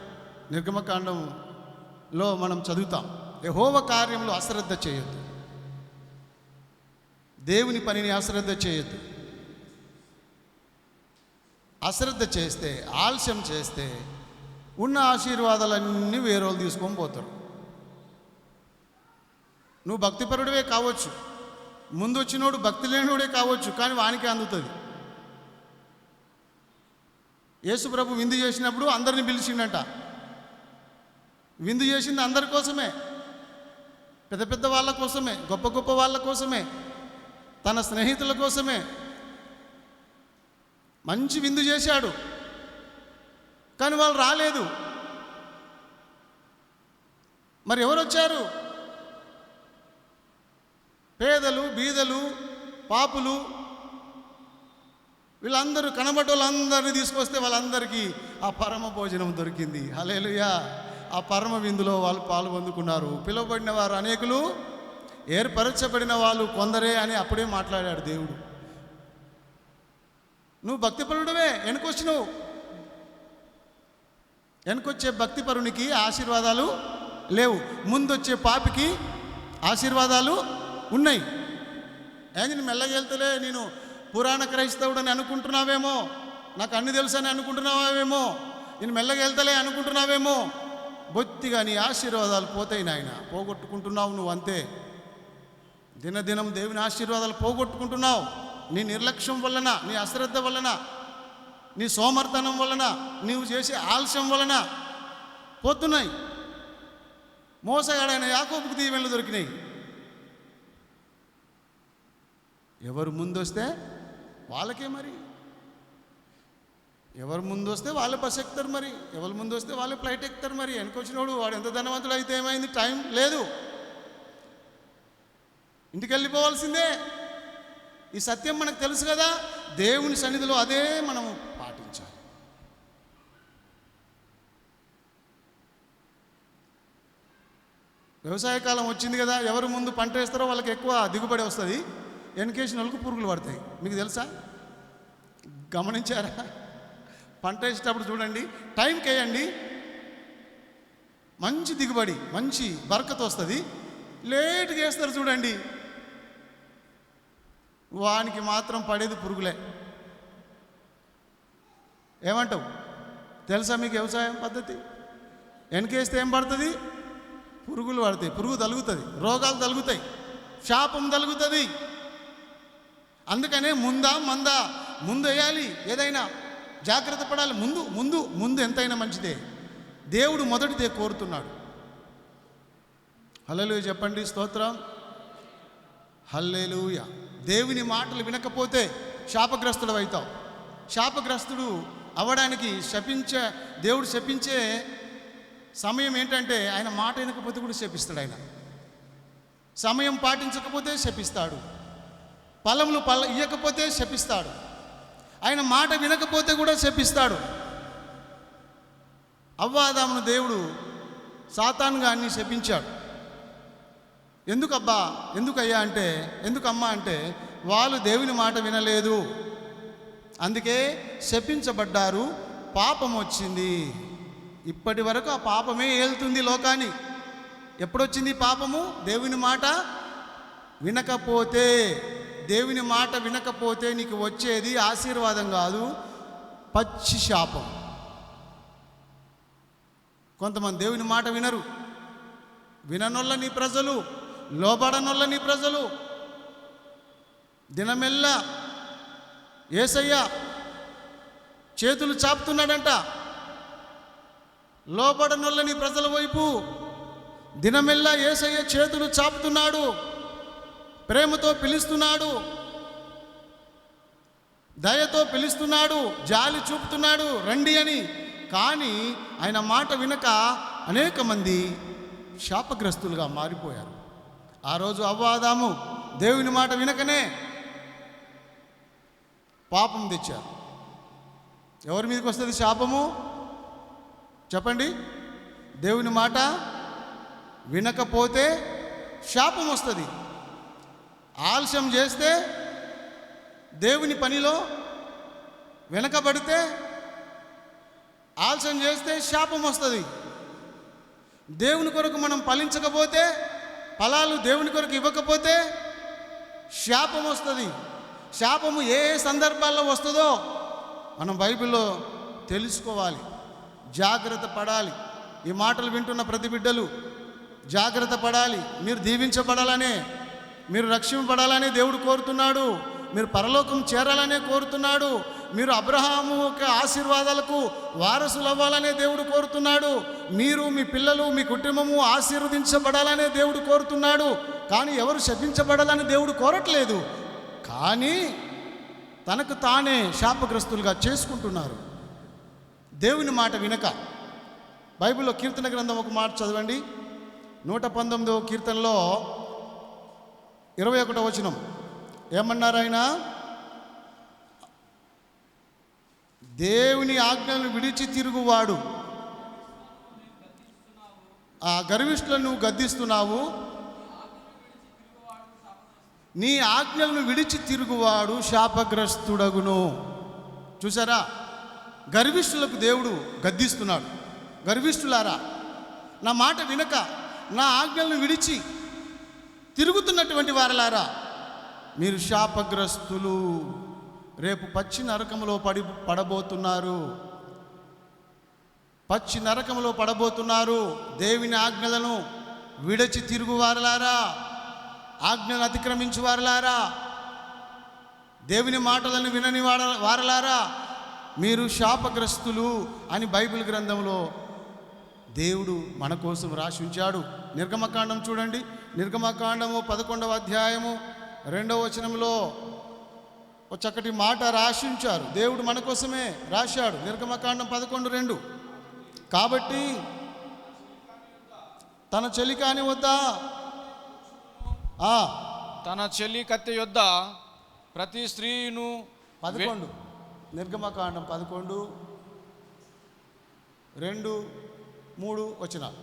నిర్గమకాండంలో మనం చదువుతాం, యెహోవా కార్యంలో అశ్రద్ధ చేయొద్దు, దేవుని పనిని అశ్రద్ధ చేయొద్దు. అశ్రద్ధ చేస్తే, ఆలస్యం చేస్తే ఉన్న ఆశీర్వాదాలన్నీ వేరేవాళ్ళు తీసుకొని పోతారు. నువ్వు భక్తిపరుడివే కావచ్చు, ముందు వచ్చినోడు భక్తి లేనివాడే కావచ్చు, కానీ వానికి అందుతుంది. యేసు ప్రభు విందు చేసినప్పుడు అందరిని పిలిచిండట. విందు చేసింది అందరి కోసమే, పెద్ద పెద్ద వాళ్ళ కోసమే, గొప్ప గొప్ప వాళ్ళ కోసమే, తన స్నేహితుల కోసమే మంచి విందు చేశాడు. కానీ వాళ్ళు రాలేదు. మరి ఎవరు వచ్చారు? పేదలు, బీదలు, పాపులు, వీళ్ళందరూ కనబడ్డ వాళ్ళందరినీ తీసుకొస్తే వాళ్ళందరికీ ఆ పరమ భోజనం దొరికింది. హల్లెలూయా. ఆ పరమ విందులో వాళ్ళు పాల్పొందుకున్నారు. పిలువబడిన వారు అనేకులు, ఏర్పరచబడిన వాళ్ళు కొందరే అని అప్పుడే మాట్లాడాడు దేవుడు. నువ్వు భక్తిపరుడవే, వెనుకొచ్చినావు. వెనుకొచ్చే భక్తిపరునికి ఆశీర్వాదాలు లేవు, ముందొచ్చే పాపికి ఆశీర్వాదాలు ఉన్నాయి. ఏంది మెల్లగా వెళ్తలే, నేను పురాణ క్రైస్తవుడని అనుకుంటున్నావేమో, నాకు అన్ని తెలుసని అనుకుంటున్నావేమో, నేను మెల్లగా వెళ్తలే అనుకుంటున్నావేమో. బొత్తిగా నీ ఆశీర్వాదాలు పోతాయి నాయన, పోగొట్టుకుంటున్నావు నువ్వు అంతే. దినదినం దేవుని ఆశీర్వాదాలు పోగొట్టుకుంటున్నావు. నీ నిర్లక్ష్యం వలన, నీ అశ్రద్ధ వలన, నీ సోమర్తనం వలన, నీవు చేసే ఆలస్యం వలన పోతున్నాయి. మోసగాడైన యాకోబుకు దీవెనలు దొరికినాయి. ఎవరు ముందొస్తే వాళ్ళకే, మరి ఎవరు ముందు వస్తే వాళ్ళే బస్ ఎక్కుతారు, మరి ఎవరు ముందు వస్తే వాళ్ళే ఫ్లైట్ ఎక్కుతారు. మరి వెనుకొచ్చినోడు వాడు ఎంత ధనవంతుడు అయితే ఏమైంది, టైం లేదు, ఇంటికి వెళ్ళిపోవాల్సిందే. ఈ సత్యం మనకు తెలుసు కదా. దేవుని సన్నిధిలో అదే మనం పాటించాలి. వ్యవసాయ కాలం వచ్చింది కదా, ఎవరు ముందు పంట వేస్తారో వాళ్ళకి ఎక్కువ దిగుబడి వస్తుంది, వెనకేసిన వాళ్ళకు పురుగులు పడతాయి. మీకు తెలుసా? గమనించారా? పంట వేసేటప్పుడు చూడండి, టైంకి వేయండి, మంచి దిగుబడి, మంచి బరకత వస్తుంది. లేట్గా వేస్తారు చూడండి, వానికి మాత్రం పడేది పురుగులే. ఏమంటావు? తెలుసా మీకు వ్యవసాయం పద్ధతి? వెనకేస్తే ఏం పడుతుంది? పురుగులు పడతాయి, పురుగు తలుగుతుంది, రోగాలు తలుగుతాయి, శాపం తలుగుతుంది. అందుకనే ముందు వేయాలి, ఏదైనా జాగ్రత్త పడాలి. ముందు ఎంతైనా మంచిదే. దేవుడు మొదటిదే కోరుతున్నాడు. హల్లెలూయా చెప్పండి, స్తోత్రం. హల్లెలూయా. దేవుని మాటలు వినకపోతే శాపగ్రస్తుడు అవుతావు. శాపగ్రస్తుడు అవ్వడానికి దేవుడు శపించే సమయం ఏంటంటే, ఆయన మాట వినకపోతే కూడా శపిస్తాడు. ఆయన సమయం పాటించకపోతే శపిస్తాడు, ఫలములు ఇవ్వకపోతే శపిస్తాడు, ఆయన మాట వినకపోతే కూడా శపిస్తాడు. అవ్వాదామును దేవుడు సాతానుగా అన్ని శపించాడు. ఎందుకయ్యా అంటే, ఎందుకమ్మా అంటే, వాళ్ళు దేవుని మాట వినలేదు, అందుకే శపించబడ్డారు, పాపం వచ్చింది. ఇప్పటి వరకు ఆ పాపమే ఏలుతుంది లోకాన్ని. ఎప్పుడొచ్చింది పాపము? దేవుని మాట వినకపోతే. దేవుని మాట వినకపోతే నీకు వచ్చేది ఆశీర్వాదం కాదు, పచ్చి శాపం. కొంతమంది దేవుని మాట వినరు. విననొల్ల నీ ప్రజలు, లోబడనొల్ల నీ ప్రజలు. దినమెల్లా యేసయ్య చేతులు చాపుతున్నాడంట. లోబడనొల్ల నీ ప్రజల వైపు దినమెల్లా యేసయ్య చేతులు చాపుతున్నాడు, ప్రేమతో పిలుస్తున్నాడు, దయతో పిలుస్తున్నాడు, జాలి చూపుతున్నాడు, రండి అని. కానీ ఆయన మాట వినక అనేక మంది శాపగ్రస్తులుగా మారిపోయారు. ఆ రోజు అవ్వాదాము దేవుని మాట వినకనే పాపం తెచ్చారు. ఎవరి మీదకి వస్తుంది శాపము? చెప్పండి. దేవుని మాట వినకపోతే శాపం వస్తుంది. ఆలస్యం చేస్తే, దేవుని పనిలో వెనకబడితే, ఆలస్యం చేస్తే శాపం వస్తుంది. దేవుని కొరకు మనం ఫలించకపోతే, ఫలాలు దేవుని కొరకు ఇవ్వకపోతే శాపం వస్తుంది. శాపము ఏ సందర్భాల్లో వస్తుందో మనం బైబిల్లో తెలుసుకోవాలి, జాగ్రత్త పడాలి. ఈ మాటలు వింటున్న ప్రతి బిడ్డలు జాగ్రత్త పడాలి. మీరు దీవించబడాలనే, మీరు రక్షింపబడాలనే దేవుడు కోరుతున్నాడు. మీరు పరలోకం చేరాలనే కోరుతున్నాడు. మీరు అబ్రహాము యొక్క ఆశీర్వాదాలకు వారసులు అవ్వాలనే దేవుడు కోరుతున్నాడు. మీరు, మీ పిల్లలు, మీ కుటుంబము ఆశీర్వదించబడాలనే దేవుడు కోరుతున్నాడు. కానీ ఎవరు శపించబడాలని దేవుడు కోరట్లేదు. కానీ తనకు తానే శాపగ్రస్తులుగా చేసుకుంటున్నారు దేవుని మాట వినక. బైబిల్లో కీర్తన గ్రంథం ఒక మాట చదవండి. 119వ కీర్తనలో 21వ వచనం ఏమన్నారు ఆయన? దేవుని ఆజ్ఞలను విడిచి తిరుగువాడు, ఆ గర్విష్ఠులను గద్దిస్తున్నావు, నీ ఆజ్ఞలను విడిచి తిరుగువాడు శాపగ్రస్తుడగును. చూసారా? గర్విష్ఠులకు దేవుడు గద్దిస్తున్నాడు. గర్విష్ఠులారా, నా మాట వినక నా ఆజ్ఞలను విడిచి తిరుగుతున్నటువంటి వారలారా, మీరు శాపగ్రస్తులు. రేపు పచ్చి నరకములో పడబోతున్నారు. పచ్చి నరకములో పడబోతున్నారు. దేవుని ఆజ్ఞలను విడిచి తిరుగువారలారా, ఆజ్ఞలను అతిక్రమించు వారలారా, దేవుని మాటలను వినని వారలారా, మీరు శాపగ్రస్తులు అని బైబిల్ గ్రంథంలో దేవుడు మన కోసం రాసి ఉంచాడు. నిర్గమకాండం చూడండి. నిర్గమకాండము 11వ అధ్యాయము 2వ వచనంలో ఒక చక్కటి మాట రాసి ఉంచారు. దేవుడు మన కోసమే రాశాడు. నిర్గమకాండం 11:2. కాబట్టి తన చెలి కాని వద్దా, తన చెల్లి కత్తె యొద్ద ప్రతి స్త్రీను 11 నిర్గమకాండం 11:2-3 వచనాలు.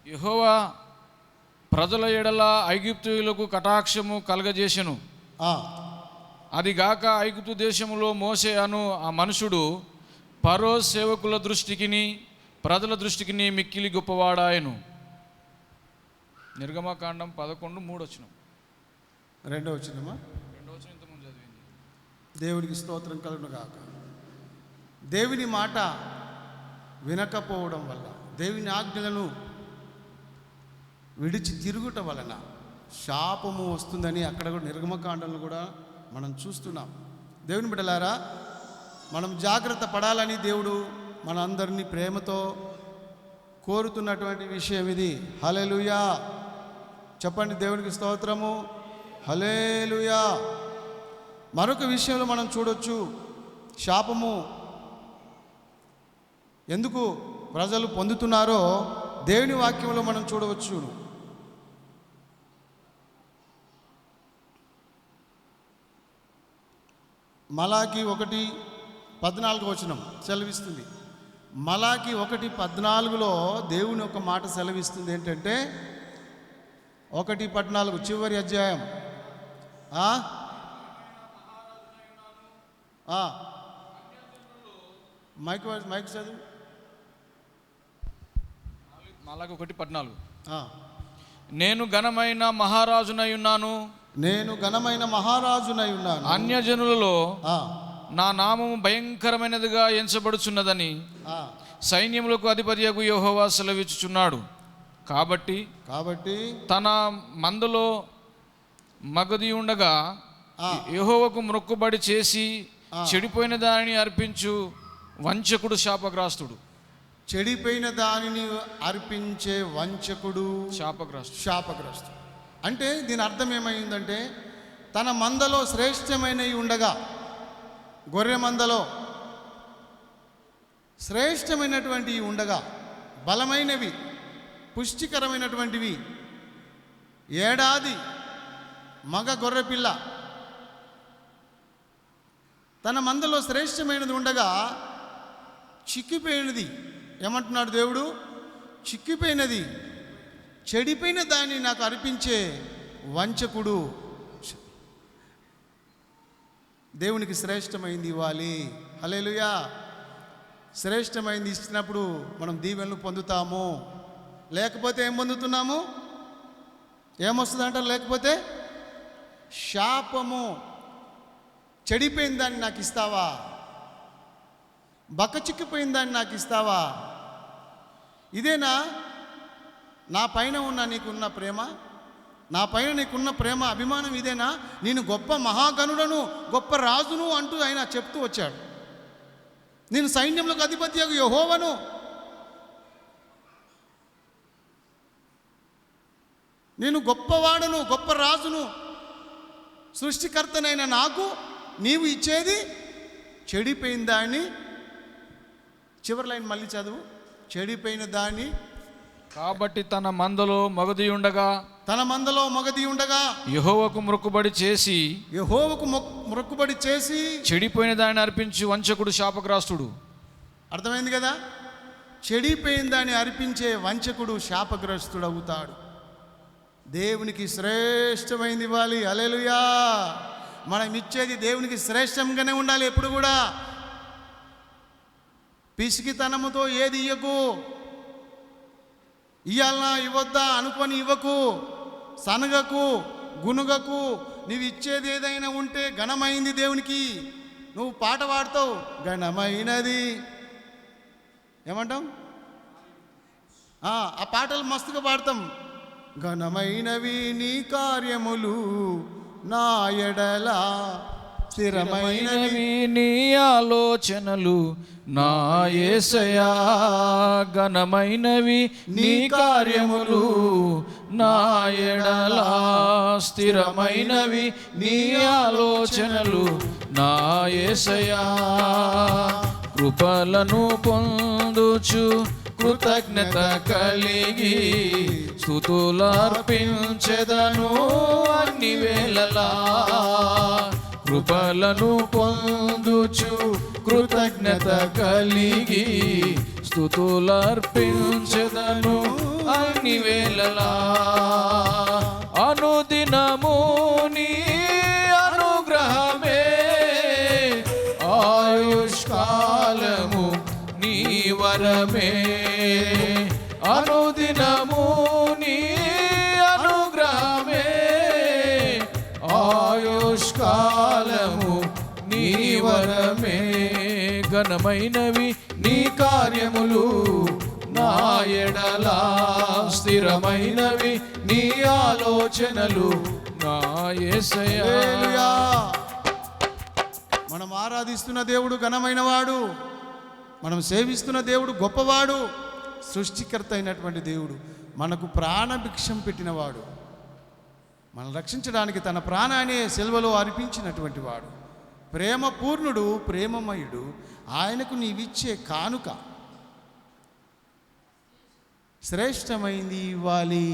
యెహోవా ప్రజల ఎడల ఐగుప్తీయులకు కటాక్షము కలగజేసెను. అదిగాక ఐగుప్తు దేశములో మోసే అను ఆ మనుషుడు ఫరో సేవకుల దృష్టికిని ప్రజల దృష్టికిని మిక్కిలి గొప్పవాడాయను. నిర్గమకాండం 11:3 వచనం. 2వ వచనమా? 2వ వచనం ఇంతకుముందు చదివింది. దేవునికి స్తోత్రం కలుగును గాక. దేవుని మాట వినకపోవడం వల్ల, దేవుని ఆజ్ఞలను విడిచి తిరుగుట వలన శాపము వస్తుందని అక్కడ కూడా నిర్గమకాండంలో కూడా మనం చూస్తున్నాం. దేవుని బిడ్డలారా, మనం జాగ్రత్త పడాలని దేవుడు మన అందరినీ ప్రేమతో కోరుతున్నటువంటి విషయం ఇది. హల్లెలూయా చెప్పండి. దేవునికి స్తోత్రము. హల్లెలూయా. మరొక విషయంలో మనం చూడొచ్చు, శాపము ఎందుకు ప్రజలు పొందుతున్నారో దేవుని వాక్యంలో మనం చూడవచ్చు. మలాకి 1:14 వచనం సెలవిస్తుంది. మలాకి 1:14లో దేవుని ఒక మాట సెలవిస్తుంది. ఏంటంటే 1:14 చివరి అధ్యాయం. మైక్ చదువు. మలాకి 1:14. నేను ఘనమైన మహారాజునై ఉన్నాను, నేను ఘనమైన మహారాజునై ఉన్నాను, అన్యజనులలో నా నామము భయంకరమైనదిగా ఎంచబడుచున్నదని సైన్యములకు అధిపతియగు యెహోవా సెలవిచ్చుచున్నాడు. కాబట్టి తన మందలో మగది ఉండగా యెహోవాకు మొక్కుబడి చేసి చెడిపోయిన దానిని అర్పించు వంచకుడు శాపగ్రస్తుడు. చెడిపోయిన దానిని అర్పించే వంచకుడు శాపగ్రస్తుడు. అంటే దీని అర్థం ఏమైందంటే, తన మందలో శ్రేష్టమైనవి ఉండగా, గొర్రె మందలో శ్రేష్టమైనటువంటివి ఉండగా, బలమైనవి, పుష్టికరమైనటువంటివి, ఏడాది మగ గొర్రెపిల్ల తన మందలో శ్రేష్టమైనది ఉండగా చిక్కిపోయినది, ఏమంటున్నాడు దేవుడు? చిక్కిపోయినది, చెడిపోయిన దాన్ని నాకు అర్పించే వంచకుడు. దేవునికి శ్రేష్టమైంది ఇవ్వాలి. హల్లెలూయా. శ్రేష్టమైంది ఇచ్చినప్పుడు మనం దీవెనలు పొందుతాము. లేకపోతే ఏం పొందుతున్నాము? ఏమొస్తుందంట? లేకపోతే శాపము. చెడిపోయిన దాన్ని నాకు ఇస్తావా? బక్కచిక్కిపోయిన దాన్ని నాకు ఇస్తావా? ఇదేనా నా పైన ఉన్న నీకున్న ప్రేమ? నా పైన నీకున్న ప్రేమ, అభిమానం ఇదేనా? నేను గొప్ప మహాగణుడను, గొప్ప రాజును అంటూ ఆయన చెప్తూ వచ్చాడు. నేను సైన్యములకు అధిపతియగు యెహోవాను, నేను గొప్పవాడను, గొప్ప రాజును, సృష్టికర్తనైన నాకు నీవు ఇచ్చేది చెడిపోయిన దాన్ని. చివరి లైన్ మళ్ళీ చదువు. చెడిపోయిన దాన్ని. కాబట్టి తన మందలో మగది ఉండగా యెహోవాకు మొక్కుబడి చేసి చెడిపోయిన దాన్ని అర్పించి వంచకుడు శాపగ్రస్తుడు. అర్థమైంది కదా? చెడిపోయిన దాన్ని అర్పించే వంచకుడు శాపగ్రస్తుడు అవుతాడు. దేవునికి శ్రేష్టమైంది ఇవ్వాలి. హల్లెలూయా. మనం ఇచ్చేది దేవునికి శ్రేష్టంగానే ఉండాలి ఎప్పుడు కూడా. పిసికితనముతో ఏది ఇయ్యకు. ఇయ్యాలనా ఇవ్వద్దా అనుకొని ఇవ్వకు, సనగకు, గునుగకు. నువ్వు ఇచ్చేది ఏదైనా ఉంటే ఘనమైంది దేవునికి. నువ్వు పాట పాడతావు, ఘనమైనది ఏమంటాం? ఆ పాటలు మస్తుగా పాడతాం. ఘనమైనవి నీ కార్యములు నా ఎడల, స్థిరమైనవి నీ ఆలోచనలు నా యేసయ్యా. ఘనమైనవి నీ కార్యములు నా ఎడల, స్థిరమైనవి నీ ఆలోచనలు నా యేసయ్యా. కృపలను పొందుచు కృతజ్ఞత కలిగి స్తుతులర్పించెదను అన్ని వేళలా. కృపలను పొందుచు కృతజ్ఞత కలిగి స్తుతులర్పించెదను అన్ని వేళలా. అనుదినము నీ అనుగ్రహమే, ఆయుష్కాలము నీ వరమే. అనుదినము నీ అనుగ్రహమే, ఆయుష్కాలము నీ వరమే. ఘనమైనవి నీ కార్యములు నా ఎడల, స్థిరమైనవి నీ ఆలోచనలు నా యేసయ్యా. మనం ఆరాధిస్తున్న దేవుడు ఘనమైన వాడు, మనం సేవిస్తున్న దేవుడు గొప్పవాడు, సృష్టికర్త అయినటువంటి దేవుడు, మనకు ప్రాణభిక్షం పెట్టినవాడు, మనం రక్షించడానికి తన ప్రాణాన్ని సిలువలో అర్పించినటువంటి వాడు, ప్రేమ పూర్ణుడు, ప్రేమమయుడు. ఆయనకు నీవిచ్చే కానుక శ్రేష్టమైంది ఇవ్వాలి.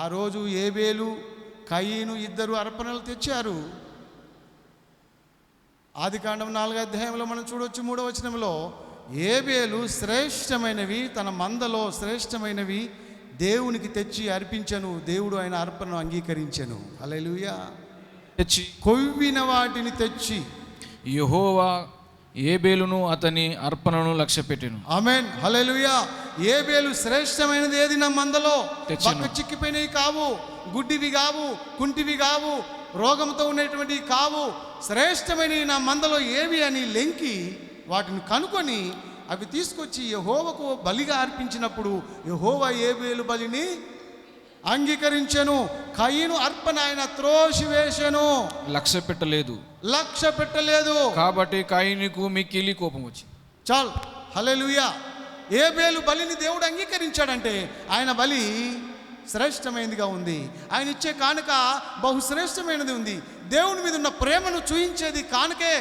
ఆ రోజు ఏబేలు కయీను ఇద్దరు అర్పణలు తెచ్చారు. ఆదికాండం 4వ అధ్యాయంలో మనం చూడవచ్చు 3వ వచనంలో, ఏబేలు శ్రేష్టమైనవి, తన మందలో శ్రేష్టమైనవి దేవునికి తెచ్చి అర్పించను. దేవుడు ఆయన అర్పణను అంగీకరించెను. హల్లెలూయా. తెచ్చి కొవ్విన వాటిని తెచ్చి యెహోవా ఏబేలును అతని అర్పణను లక్ష్యపెట్టెను. ఆమేన్, హల్లెలూయా. ఏబేలు శ్రేష్టమైనది ఏది నా మందలో? తెచ్చెను. పక్క చిక్కిపోయినవి కావు, గుడ్డివి కావు, కుంటివి కావు, రోగంతో ఉన్నటువంటివి కావు. శ్రేష్టమైనవి నా మందలో ఏవి అని లెంకి వాటిని కనుకొని అవి తీసుకొచ్చి యెహోవాకు బలిగా అర్పించినప్పుడు యెహోవా ఏబేలు బలిని అంగీకరించెను. కయీను అర్పణ ఆయన త్రోసివేసెను, లక్ష్య పెట్టలేదు. కాబట్టి కయీనుకు మిక్కిలి కోపం వచ్చింది. చాలు, హల్లెలూయా. ఏబేలు బలిని దేవుడు అంగీకరించాడంటే ఆయన బలి శ్రేష్టమైనదిగా ఉంది. ఆయన ఇచ్చే కానుక బహుశ్రేష్టమైనది ఉంది. దేవుని మీద ఉన్న ప్రేమను చూయించేది కానుకే.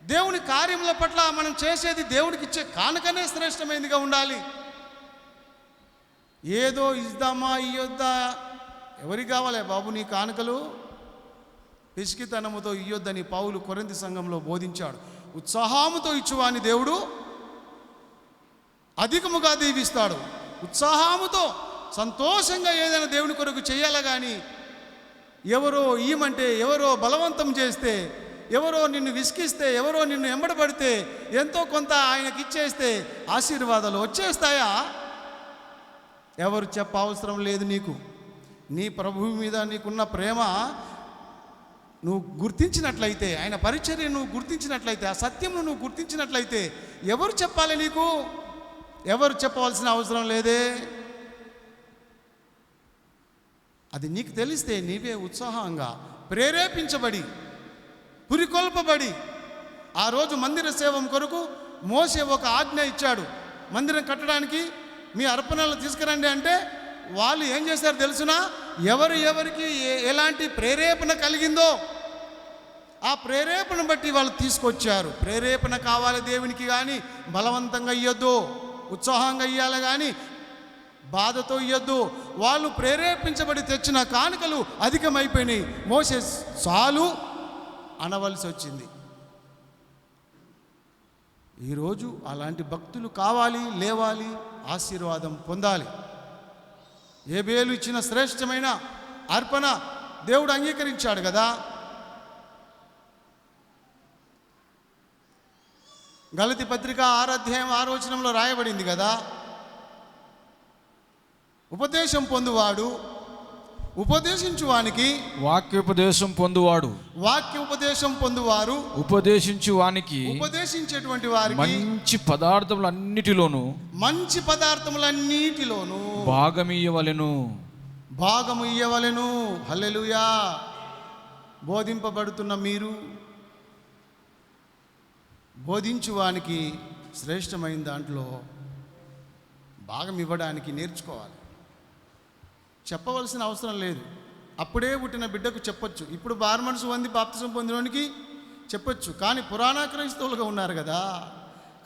దేవుని కార్యముల పట్ల మనం చేసేది దేవుడికి ఇచ్చే కానుకనే శ్రేష్టమైనదిగా ఉండాలి. ఏదో ఇద్దామా ఇయ్యొద్దా, ఎవరికి కావాలి బాబు నీ కానుకలు? పిసికితనముతో ఇయ్యొద్దని పౌలు కొరింథీ సంఘంలో బోధించాడు. ఉత్సాహముతో ఇచ్చువాని దేవుడు అధికముగా దీవిస్తాడు. ఉత్సాహముతో సంతోషంగా ఏదైనా దేవుని కొరకు చేయాలి. కానీ ఎవరో ఈమంటే, ఎవరో బలవంతం చేస్తే, ఎవరో నిన్ను విసిగిస్తే, ఎవరో నిన్ను ఎంబడబడితే ఎంతో కొంత ఆయనకి ఇచ్చేస్తే ఆశీర్వాదాలు వచ్చేస్తాయా? ఎవరు చెప్పవసరం లేదు. నీకు నీ ప్రభువు మీద నీకున్న ప్రేమ నువ్వు గుర్తించినట్లయితే, ఆయన పరిచర్య నువ్వు గుర్తించినట్లయితే, ఆ సత్యంను నువ్వు గుర్తించినట్లయితే ఎవరు చెప్పాలి నీకు? ఎవరు చెప్పవలసిన అవసరం లేదే. అది నీకు తెలిస్తే నీవే ఉత్సాహంగా ప్రేరేపించబడి పురికొల్పబడి ఆ రోజు మందిర సేవం కొరకు మోసే ఒక ఆజ్ఞ ఇచ్చాడు. మందిరం కట్టడానికి మీ అర్పణలు తీసుకురండి అంటే వాళ్ళు ఏం చేశారు తెలుసునా? ఎవరికి ఎలాంటి ప్రేరేపణ కలిగిందో ఆ ప్రేరేపణ బట్టి వాళ్ళు తీసుకొచ్చారు. ప్రేరేపణ కావాలి దేవునికి, కానీ బలవంతంగా ఇయ్యొద్దు, ఉత్సాహంగా ఇయ్యాలి కానీ బాధతో ఇయ్యొద్దు. వాళ్ళు ప్రేరేపించబడి తెచ్చిన కానుకలు అధికమైపోయినాయి. మోసే చాలు అనవలసి వచ్చింది. ఈరోజు అలాంటి భక్తులు కావాలి, లేవాలి, ఆశీర్వాదం పొందాలి. ఏబేలు ఇచ్చిన శ్రేష్టమైన అర్పణ దేవుడు అంగీకరించాడు కదా. గలతీ పత్రిక 6వ అధ్యాయం 6వ వచనంలో రాయబడింది కదా, ఉపదేశం పొందువాడు ఉపదేశించువానికి, వాక్యోపదేశం పొందువారు ఉపదేశించువానికి, ఉపదేశించేటువంటి వారికి మంచి పదార్థములన్నిటిలోను భాగము ఇయ్యవలెను. హల్లెలూయా. బోధింపబడుతున్న మీరు బోధించువానికి శ్రేష్టమైన దాంట్లో భాగం ఇవ్వడానికి నేర్చుకోవాలి. చెప్పవలసిన అవసరం లేదు. అప్పుడే పుట్టిన బిడ్డకు చెప్పొచ్చు. ఇప్పుడు బార్మన్స్ వంది బాప్తిసం పొందినోనికి చెప్పొచ్చు. కానీ పురాణ క్రైస్తవులుగా ఉన్నారు కదా,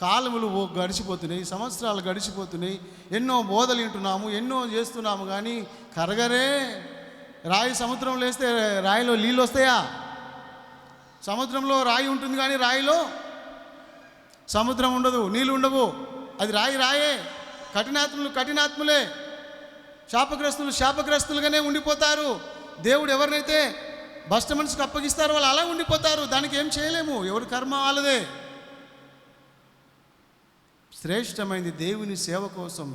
కాలములు గడిచిపోతున్నాయి, సంవత్సరాలు గడిచిపోతున్నాయి, ఎన్నో బోధలు వింటున్నాము, ఎన్నో చేస్తున్నాము, కానీ కరగరే. రాయి సముద్రంలో వేస్తే రాయిలో నీళ్ళు వస్తాయా? సముద్రంలో రాయి ఉంటుంది కానీ రాయిలో సముద్రం ఉండదు, నీళ్ళు ఉండవు. అది రాయే. కఠినాత్ములే, శాపగ్రస్తులుగానే ఉండిపోతారు. దేవుడు ఎవరినైతే భ్రష్ట మనసుకు అప్పగిస్తారో వాళ్ళు అలా ఉండిపోతారు. దానికి ఏం చేయలేము, ఎవరి కర్మ వాళ్ళదే. శ్రేష్టమైనది దేవుని సేవ కోసం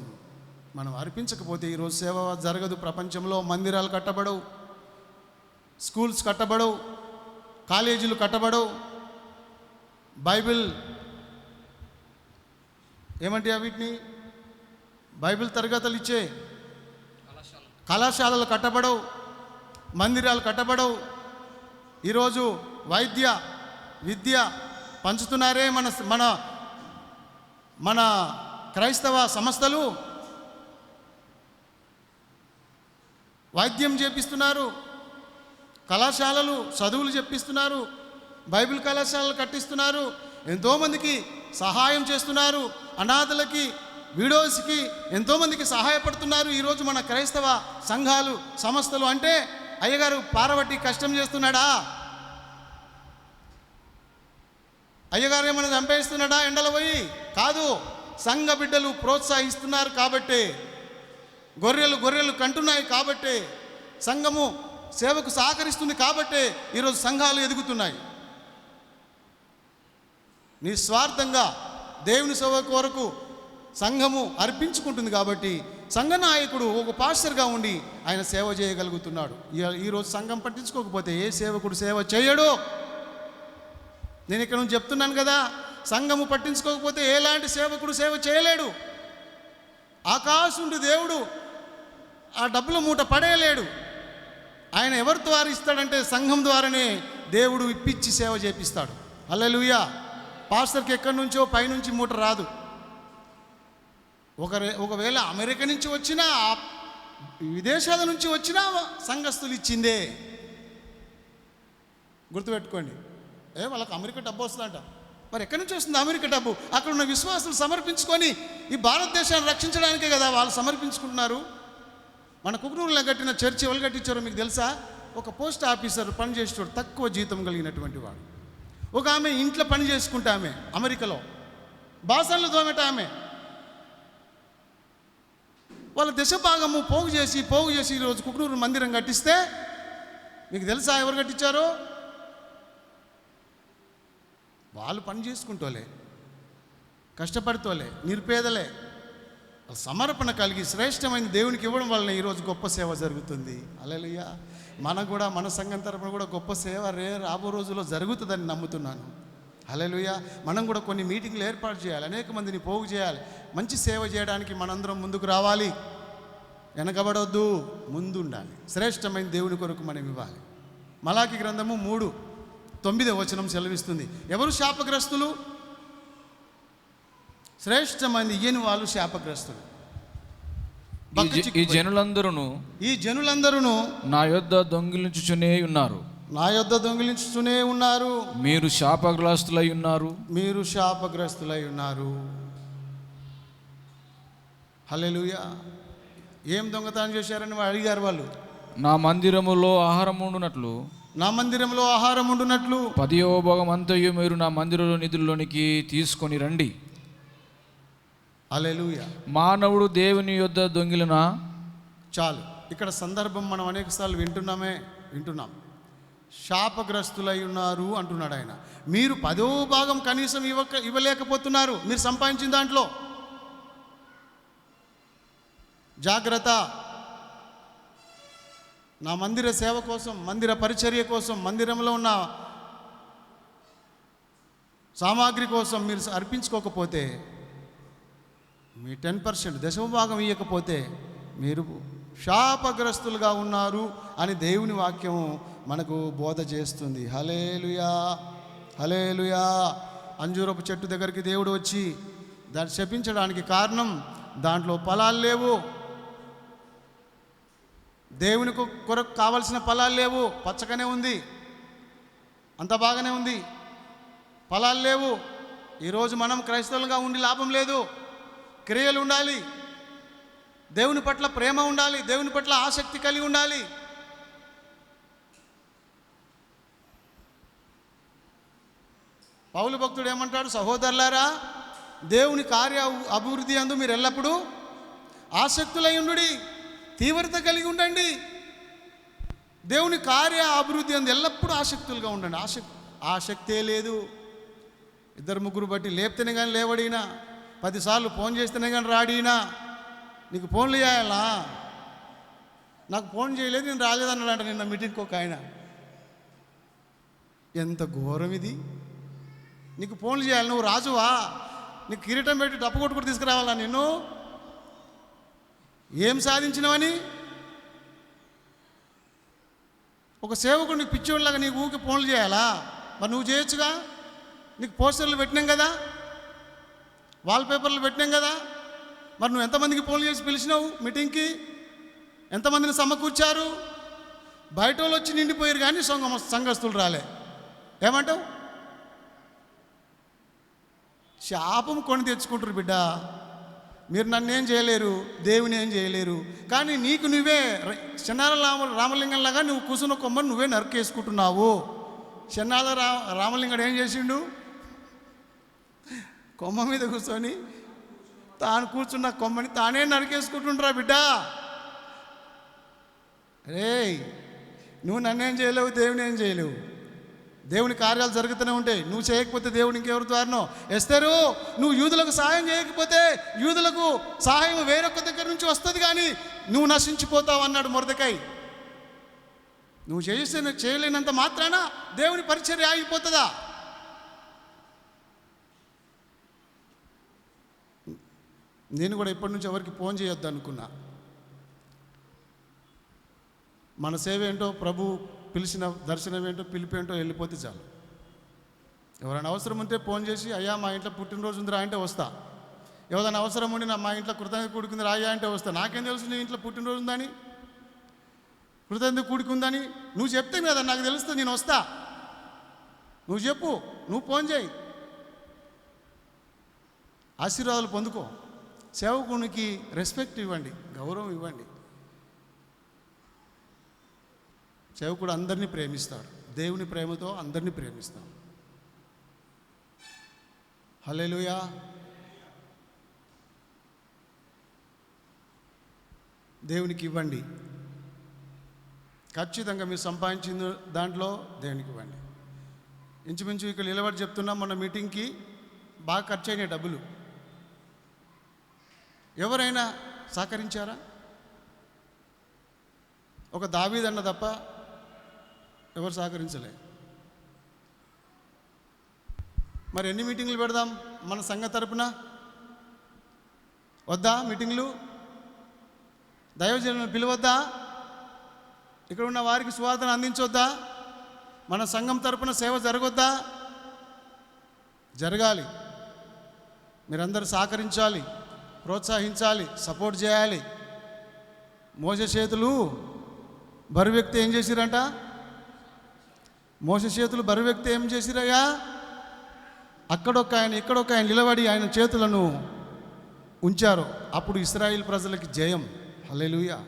మనం అర్పించకపోతే ఈరోజు సేవ జరగదు. ప్రపంచంలో మందిరాలు కట్టబడవు, స్కూల్స్ కట్టబడవు, కాలేజీలు కట్టబడవు, బైబిల్ ఏమంటే వీటిని బైబిల్ తరగతులు ఇచ్చే కళాశాలలు కట్టబడవు, మందిరాలు కట్టబడవు. ఈరోజు విద్య పంచుతున్నారే మన క్రైస్తవ సంస్థలు. వైద్యం చేపిస్తున్నారు, కళాశాలలు చదువులు చెప్పిస్తున్నారు, బైబిల్ కళాశాలలు కట్టిస్తున్నారు, ఎంతోమందికి సహాయం చేస్తున్నారు, అనాథలకి, విడోస్కి ఎంతోమందికి సహాయపడుతున్నారు. ఈరోజు మన క్రైస్తవ సంఘాలు, సంస్థలు. అంటే అయ్యగారు పారబట్టి కష్టం చేస్తున్నాడా? అయ్యగారు ఏమైనా చంపేస్తున్నాడా ఎండలో పోయి? కాదు. సంఘ బిడ్డలు ప్రోత్సహిస్తున్నారు కాబట్టి, గొర్రెలు కంటున్నాయి కాబట్టి, సంఘము సేవకు సహకరిస్తుంది కాబట్టి ఈరోజు సంఘాలు ఎదుగుతున్నాయి. నిస్వార్థంగా దేవుని సేవ కొరకు సంఘము అర్పించుకుంటుంది కాబట్టి సంఘ నాయకుడు ఒక పాస్టర్గా ఉండి ఆయన సేవ చేయగలుగుతున్నాడు. ఈరోజు సంఘం పట్టించుకోకపోతే ఏ సేవకుడు సేవ చేయడు. నేను ఇక్కడ నుంచి చెప్తున్నాను కదా, సంఘము పట్టించుకోకపోతే ఎలాంటి సేవకుడు సేవ చేయలేడు. ఆకాశుండి దేవుడు ఆ డబ్బుల మూట పడేయలేడు. ఆయన ఎవరి ద్వారా ఇస్తాడంటే సంఘం ద్వారానే దేవుడు ఇప్పించి సేవ చేపిస్తాడు. హల్లెలూయా. పాస్టర్కి ఎక్కడి నుంచో పైనుంచి మూట రాదు. ఒకవేళ అమెరికా నుంచి వచ్చినా విదేశాల నుంచి వచ్చినా సంఘస్థులు ఇచ్చిందే. గుర్తుపెట్టుకోండి. వాళ్ళకి అమెరికా డబ్బు వస్తుందంట. మరి ఎక్కడి నుంచి వస్తుంది అమెరికా డబ్బు? అక్కడ ఉన్న విశ్వాసులు సమర్పించుకొని ఈ భారతదేశాన్ని రక్షించడానికే కదా వాళ్ళు సమర్పించుకుంటున్నారు. మన కుకునూరులో కట్టిన చర్చి ఎవరు కట్టించారో మీకు తెలుసా? ఒక పోస్ట్ ఆఫీసర్ పనిచేసేవాడు, తక్కువ జీతం కలిగినటువంటి వాడు. ఒక ఆమె ఇంట్లో పని చేసుకుంటే ఆమె అమెరికాలో బాసన్లు తోమేట ఆమె వాళ్ళ దశ భాగము పోగు చేసి ఈరోజు కుకునూరు మందిరం కట్టిస్తే మీకు తెలుసా ఎవరు కట్టించారో? వాళ్ళు పని చేసుకుంటోలే, కష్టపడుతోలే, నిరుపేదలే. సమర్పణ కలిగి శ్రేష్టమైన దేవునికి ఇవ్వడం వలన ఈరోజు గొప్ప సేవ జరుగుతుంది. హల్లెలూయా. మనకు కూడా మన సంఘం తరపున కూడా గొప్ప సేవ రాబో రోజుల్లో జరుగుతుందని నమ్ముతున్నాను. హల్లెలూయా. మనం కూడా కొన్ని మీటింగ్లు ఏర్పాటు చేయాలి, అనేక మందిని పోగు చేయాలి. మంచి సేవ చేయడానికి మనందరం ముందుకు రావాలి. వెనకబడొద్దు, ముందు ఉండాలి. శ్రేష్టమైన దేవుని కొరకు మనం ఇవ్వాలి. మలాకి గ్రంథము 3:9 సెలవిస్తుంది. ఎవరు శాపగ్రస్తులు? శ్రేష్టమైన ఇయ్యని వాళ్ళు శాపగ్రస్తులు. ఈ జనులందరూ నా యొద్ద దొంగిలించుచునే ఉన్నారు. మీరు శాపగ్రస్తులై ఉన్నారు. హల్లెలూయా. ఏం దొంగతనం చేశారని అడిగారు వాళ్ళు. నా మందిరములో ఆహారం ఉండునట్లు 10వ భాగం అంతయు మీరు నా మందిరంలో నిధుల్లోనికి తీసుకొని రండి. హల్లెలూయా. మానవుడు దేవుని యొద్ద దొంగిలినా చాలు. ఇక్కడ సందర్భం మనం అనేక సార్లు వింటున్నాం. శాపగ్రస్తులై ఉన్నారు అంటున్నాడు ఆయన. మీరు 10వ భాగం కనీసం ఇవ్వలేకపోతున్నారు మీరు సంపాదించిన దాంట్లో. జాగ్రత్త. నా మందిర సేవ కోసం, మందిర పరిచర్య కోసం, మందిరంలో ఉన్న సామాగ్రి కోసం మీరు అర్పించుకోకపోతే, మీ 10% 10వ భాగం ఇవ్వకపోతే మీరు శాపగ్రస్తులుగా ఉన్నారు అని దేవుని వాక్యం మనకు బోధ చేస్తుంది. హల్లెలూయా. హల్లెలూయా. అంజూరపు చెట్టు దగ్గరికి దేవుడు వచ్చి దాన్ని శపించడానికి కారణం దాంట్లో ఫలాలు లేవు. దేవుని కొరకు కావలసిన ఫలాలు లేవు. పచ్చగానే ఉంది, అంత బాగానే ఉంది, ఫలాలు లేవు. ఈరోజు మనం క్రైస్తవులుగా ఉండి లాభం లేదు. క్రియలు ఉండాలి, దేవుని పట్ల ప్రేమ ఉండాలి, దేవుని పట్ల ఆసక్తి కలిగి ఉండాలి. పౌలు భక్తుడు ఏమంటాడు? సహోదరులారా, దేవుని కార్య అభివృద్ధి అందు మీరు ఎల్లప్పుడూ ఆసక్తులై ఉండుడి, తీవ్రత కలిగి ఉండండి. దేవుని కార్య అభివృద్ధి అందు ఎల్లప్పుడూ ఆసక్తులుగా ఉండండి. ఆసక్తే లేదు. 2-3 బట్టి లేపితేనే కానీ లేవడినా, 10 సార్లు ఫోన్ చేస్తేనే కానీ రాడినా. నీకు ఫోన్లు చేయాలా? నాకు ఫోన్ చేయలేదు, నేను రాలేదన్నాడంట నిన్న మీటింగ్కి ఒక ఆయన. ఎంత ఘోరం ఇది! నీకు ఫోన్లు చేయాలి, నువ్వు రాజువా? నీకు కిరీటం పెట్టి డప్పు కొట్టుకుని తీసుకురావాలా? నిన్ను ఏం సాధించినవని? ఒక సేవకుడు నీకు పిచ్చోళ్ళలాగా నీకు ఊరికి ఫోన్లు చేయాలా? మరి నువ్వు చేయొచ్చుగా. నీకు పోస్టర్లు పెట్టినాం కదా, వాల్పేపర్లు పెట్టినాం కదా. మరి నువ్వు ఎంతమందికి ఫోన్లు చేసి పిలిచినావు మీటింగ్కి? ఎంతమందిని సమకూర్చారు? బయట వాళ్ళు వచ్చి నిండిపోయారు కానీ సంఘస్థులు రాలే. ఏమంటావు? శాపం కొని తెచ్చుకుంటారు బిడ్డ. మీరు నన్ను ఏం చేయలేరు, దేవుని ఏం చేయలేరు. కానీ నీకు నువ్వే చెన్నాల రామలింగంలాగా నువ్వు కూర్చున్న కొమ్మని నువ్వే నరికేసుకుంటున్నావు. చెన్నాల రామలింగడు ఏం చేసిండు? కొమ్మ మీద కూర్చొని తాను కూర్చున్న కొమ్మని తానే నరికేసుకుంటుండ్రా బిడ్డ. రే, నువ్వు నన్నేం చేయలేవు, దేవుని ఏం చేయలేవు. దేవుని కార్యాలు జరుగుతూనే ఉంటాయి. నువ్వు చేయకపోతే దేవుడు ఇంకెవరి ద్వారానో. ఎస్తేరు, నువ్వు యూదులకు సహాయం చేయకపోతే యూదులకు సహాయం వేరొక దగ్గర నుంచి వస్తుంది, కానీ నువ్వు నశించిపోతావు అన్నాడు మొర్దెకై. నువ్వు చేయలేనంత మాత్రాన దేవుని పరిచర్య ఆగిపోతుందా? నేను కూడా ఇప్పటి నుంచి ఎవరికి ఫోన్ చేయొద్దు అనుకున్నా. మన సేవ ఏంటో, ప్రభు పిలిచిన దర్శనం ఏంటో, పిలిపేంటో వెళ్ళిపోతే చాలు. ఎవరైనా అవసరం ఉంటే ఫోన్ చేసి, అయ్యా మా ఇంట్లో పుట్టినరోజు ఉందిరా అంటే వస్తా. ఎవరైనా అవసరం ఉండి మా ఇంట్లో కృతజ్ఞత కూడుకుంది రాయ్యా అంటే వస్తా. నాకేం తెలుసు నీ ఇంట్లో పుట్టినరోజు ఉందని, కృతజ్ఞత కూడుకుందని? నువ్వు చెప్తే కదా నాకు తెలుస్తుంది, నేను వస్తా. నువ్వు చెప్పు, నువ్వు ఫోన్ చేయి, ఆశీర్వాదాలు పొందుకో. సేవకునికి రెస్పెక్ట్ ఇవ్వండి, గౌరవం ఇవ్వండి. సేవకుడు అందరినీ ప్రేమిస్తాడు, దేవుని ప్రేమతో అందరినీ ప్రేమిస్తాడు. హల్లెలూయా. దేవునికి ఇవ్వండి. ఖచ్చితంగా మీరు సంపాదించిన దాంట్లో దేవునికి ఇవ్వండి. ఇంచుమించు ఇక్కడ నిలబడి చెప్తున్నాం, మన మీటింగ్కి బాగా ఖర్చు అయిన డబ్బులు ఎవరైనా సహకరించారా? ఒక దావీదన్న తప్ప ఎవరు సహకరించలే. మరి ఎన్ని మీటింగ్లు పెడదాం మన సంఘ తరపున? వద్దా మీటింగ్లు? దైవజనులను పిలవద్దా? ఇక్కడ ఉన్న వారికి సువార్తను అందించొద్దా? మన సంఘం తరపున సేవ జరగొద్దా? జరగాలి. మీరందరూ సహకరించాలి, ప్రోత్సహించాలి, సపోర్ట్ చేయాలి. మోసే చేతులు బరువు వ్యక్తి ఏం చేసిరంట? మోసే చేతులు బరువు వ్యక్తి ఏం చేసిరయ్యా? అక్కడొక ఆయన ఇక్కడొక ఆయన నిలబడి ఆయన చేతులను ఉంచారు. అప్పుడు ఇశ్రాయేల్ ప్రజలకి జయం. హల్లెలూయా.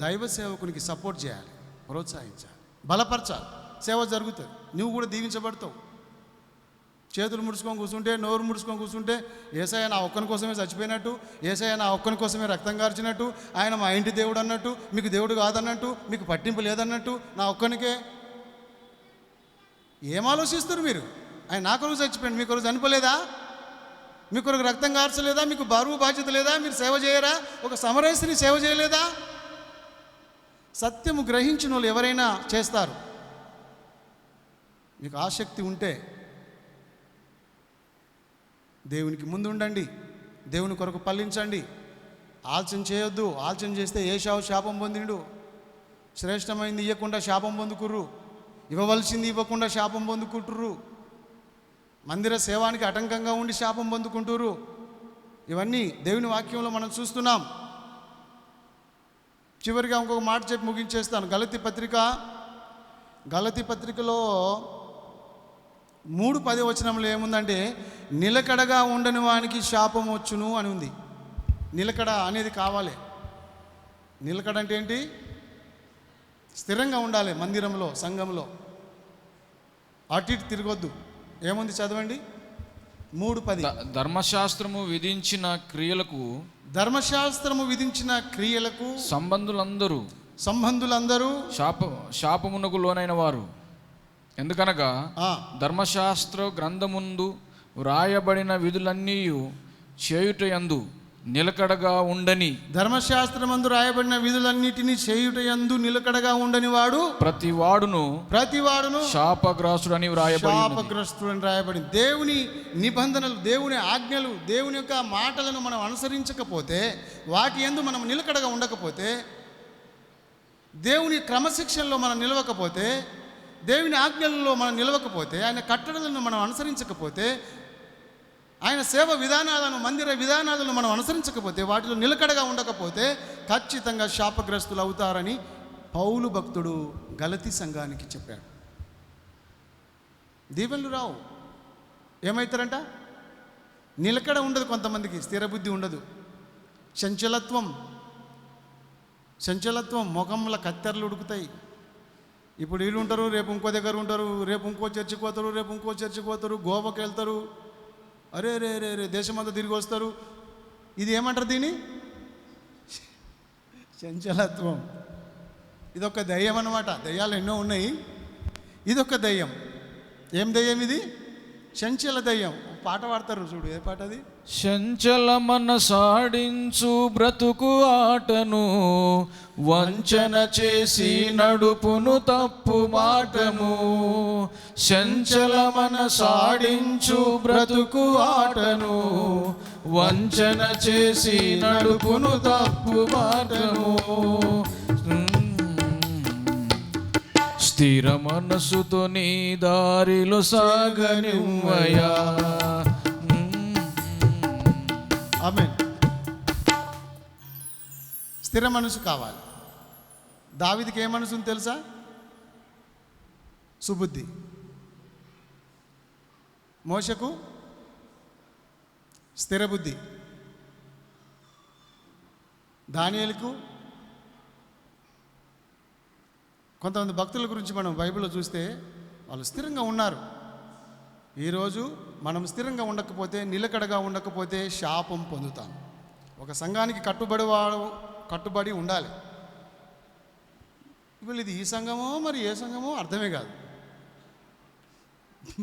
దైవ సేవకునికి సపోర్ట్ చేయాలి, ప్రోత్సహించాలి, బలపరచాలి. సేవ జరుగుతుంది, నువ్వు కూడా దీవించబడతావు. చేతులు ముడుచుకొని కూర్చుంటే, నోరు ముడుచుకొని కూర్చుంటే, యేసయ్య నా ఒక్కని కోసమే చచ్చిపోయినట్టు, యేసయ్య నా ఒక్కని కోసమే రక్తం కార్చినట్టు, ఆయన మా ఇంటి దేవుడు అన్నట్టు, మీకు దేవుడు కాదన్నట్టు, మీకు పట్టింపు లేదన్నట్టు, నా ఒక్కనికే ఏం ఆలోచిస్తారు మీరు? ఆయన నా కొరకు చచ్చిపోయింది, మీ కొరకు చనిపోలేదా? మీ కొరకు రక్తం కార్చలేదా? మీకు బరువు బాధ్యత లేదా? మీరు సేవ చేయరా? ఒక సమరయస్సుని సేవ చేయలేదా? సత్యము గ్రహించిన వాళ్ళు ఎవరైనా చేస్తారు. మీకు ఆసక్తి ఉంటే దేవునికి ముందు ఉండండి, దేవుని కొరకు పల్లించండి. ఆలోచన చేయొద్దు. ఆలోచన చేస్తే ఏశావు శాపం పొందిండు. శ్రేష్టమైంది ఇవ్వకుండా శాపం పొందుకుర్రు, ఇవ్వవలసింది ఇవ్వకుండా శాపం పొందుకుంటుర్రు, మందిర సేవానికి ఆటంకంగా ఉండి శాపం పొందుకుంటుర్రు. ఇవన్నీ దేవుని వాక్యంలో మనం చూస్తున్నాం. చివరిగా ఇంకొక మాట చెప్పి ముగించేస్తాను. గలతీ పత్రికలో 3:10 ఏముందంటే, నిలకడగా ఉండని వానికి శాపం వచ్చును అని ఉంది. నిలకడ అనేది కావాలి. నిలకడ అంటే ఏంటి? స్థిరంగా ఉండాలి. మందిరంలో, సంఘంలో అటు ఇటు తిరగొద్దు. ఏముంది చదవండి. 3:10 ధర్మశాస్త్రము విధించిన క్రియలకు సంబంధులందరూ శాపమునకు లోనైన వారు. ఎందుకనగా ధర్మశాస్త్ర గ్రంథముందు వ్రాయబడిన విధులన్నీ చేయుటయందు నిలకడగా ఉండని, ధర్మశాస్త్రమందు రాయబడిన విధులన్నిటినీ చేయుటయందు నిలకడగా ఉండని వాడు ప్రతివాడును శాపగ్రస్తుడని వ్రాయబడి. దేవుని నిబంధనలు, దేవుని ఆజ్ఞలు, దేవుని యొక్క మాటలను మనం అనుసరించకపోతే, వాటి యందు మనం నిలకడగా ఉండకపోతే, దేవుని క్రమశిక్షణలో మనం నిలవకపోతే, దేవుని ఆజ్ఞలలో మనం నిలవకపోతే, ఆయన కట్టడలను మనం అనుసరించకపోతే, ఆయన సేవ విధానాలను, మందిర విధానాలను మనం అనుసరించకపోతే, వాటిలో నిలకడగా ఉండకపోతే ఖచ్చితంగా శాపగ్రస్తులు అవుతారని పౌలు భక్తుడు గలతీ సంఘానికి చెప్పాడు. దీవెనలు రావు. ఏమవుతారంట? నిలకడ ఉండదు. కొంతమందికి స్థిరబుద్ధి ఉండదు. చంచలత్వం, ముఖంలో కత్తెరలు ఉడుకుతాయి. ఇప్పుడు వీళ్ళు ఉంటారు, రేపు ఇంకో దగ్గర ఉంటారు, రేపు ఇంకో చర్చికి పోతారు, రేపు ఇంకో చర్చికి పోతారు, గోవాకి వెళ్తారు, అరే రే రే రే దేశమంతా తిరిగి వస్తారు. ఇది ఏమంటారు? దీన్ని చంచలత్వం. ఇదొక దయ్యం అన్నమాట. దయ్యాలు ఎన్నో ఉన్నాయి. ఇదొక దయ్యం. ఏం దయ్యం ఇది? చంచల దయ్యం. పాట పాడతారు చూడు, ఏ పాట అది? చంచల మనసాడించు బ్రతుకు ఆటను వంచన చేసి నడుపును తప్పు మాటను. చంచల మనసాడించు బ్రతుకు ఆటను వంచన చేసి నడుపును తప్పు మాటను. స్థిర మనసుతో నీ దారిలో సాగనివ్వయా. ఆమేన్. స్థిర మనసు కావాలి. దావీదుకి ఏ మనసు ఉంది తెలుసా? సుబుద్ధి. మోషకు స్థిర బుద్ధి. దానియేలుకు. కొంతమంది భక్తుల గురించి మనం బైబిల్లో చూస్తే వాళ్ళు స్థిరంగా ఉన్నారు. ఈరోజు మనం స్థిరంగా ఉండకపోతే, నిలకడగా ఉండకపోతే శాపం పొందుతాం. ఒక సంఘానికి కట్టుబడి ఉండాలి. ఇప్పుడు ఇది ఈ సంఘమో మరి ఏ సంఘమో అర్థమే కాదు.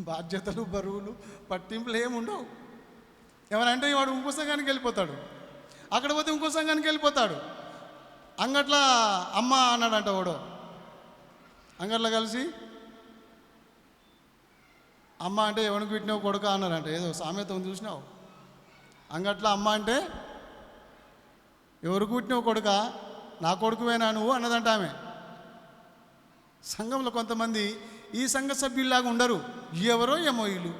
బాధ్యతలు, బరువులు, పట్టింపులు ఏమి ఉండవు. ఏమనంటే వాడు ఇంకో సంఘానికి వెళ్ళిపోతాడు, అక్కడ పోతే ఇంకో సంఘానికి వెళ్ళిపోతాడు. అంగట్లా అమ్మ అన్నాడంట వాడు. అంగట్లో కలిసి అమ్మ అంటే ఎవరికి పెట్టినావు కొడుక అన్నారంట. ఏదో సామెత ఉంది చూసినావు. అంగట్లా అమ్మ అంటే ఎవరికి పుట్టినావు కొడుక, నా కొడుకువేనా నువ్వు అన్నదంట ఆమె. సంఘంలో కొంతమంది ఈ సంఘ సభ్యుల్లాగా ఉండరు. ఎవరో ఏమో వీళ్ళు.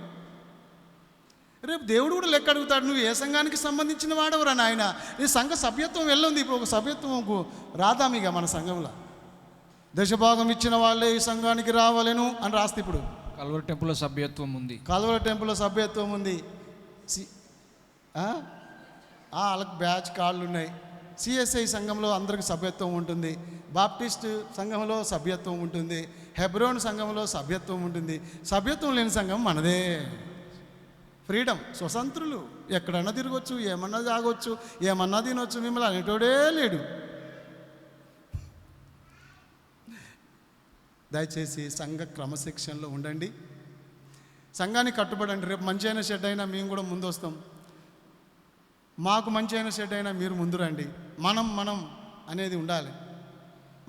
రేపు దేవుడు కూడా లెక్క అడుగుతాడు, నువ్వు ఏ సంఘానికి సంబంధించిన వాడవరా నాయన. ఈ సంఘ సభ్యత్వం వెళ్ళుంది. ఇప్పుడు ఒక సభ్యత్వం రాదామిగా మన సంఘంలో దశభాగం ఇచ్చిన వాళ్ళే ఈ సంఘానికి రావాలను అని రాస్తే, ఇప్పుడు కల్వరి టెంపుల్లో సభ్యత్వం ఉంది. కల్వరి టెంపుల్లో సభ్యత్వం ఉంది. వాళ్ళకి బ్యాచ్ కార్డులు ఉన్నాయి. సిఎస్ఐ సంఘంలో అందరికి సభ్యత్వం ఉంటుంది. బాప్టిస్ట్ సంఘంలో సభ్యత్వం ఉంటుంది. హెబ్రోన్ సంఘంలో సభ్యత్వం ఉంటుంది. సభ్యత్వం లేని సంఘం మనదే. ఫ్రీడమ్, స్వతంత్రులు. ఎక్కడన్నా తిరగవచ్చు, ఏమన్నా తాగొచ్చు, ఏమన్నా తినొచ్చు. మిమ్మల్ని అనేటోడే లేడు. దయచేసి సంఘ క్రమశిక్షణలో ఉండండి. సంఘానికి కట్టుబడండి. రేపు మంచి అయిన షెడ్ అయినా మేము కూడా ముందు వస్తాం. మాకు మంచి అయిన షెడ్ అయినా మీరు ముందు రండి. మనం అనేది ఉండాలి.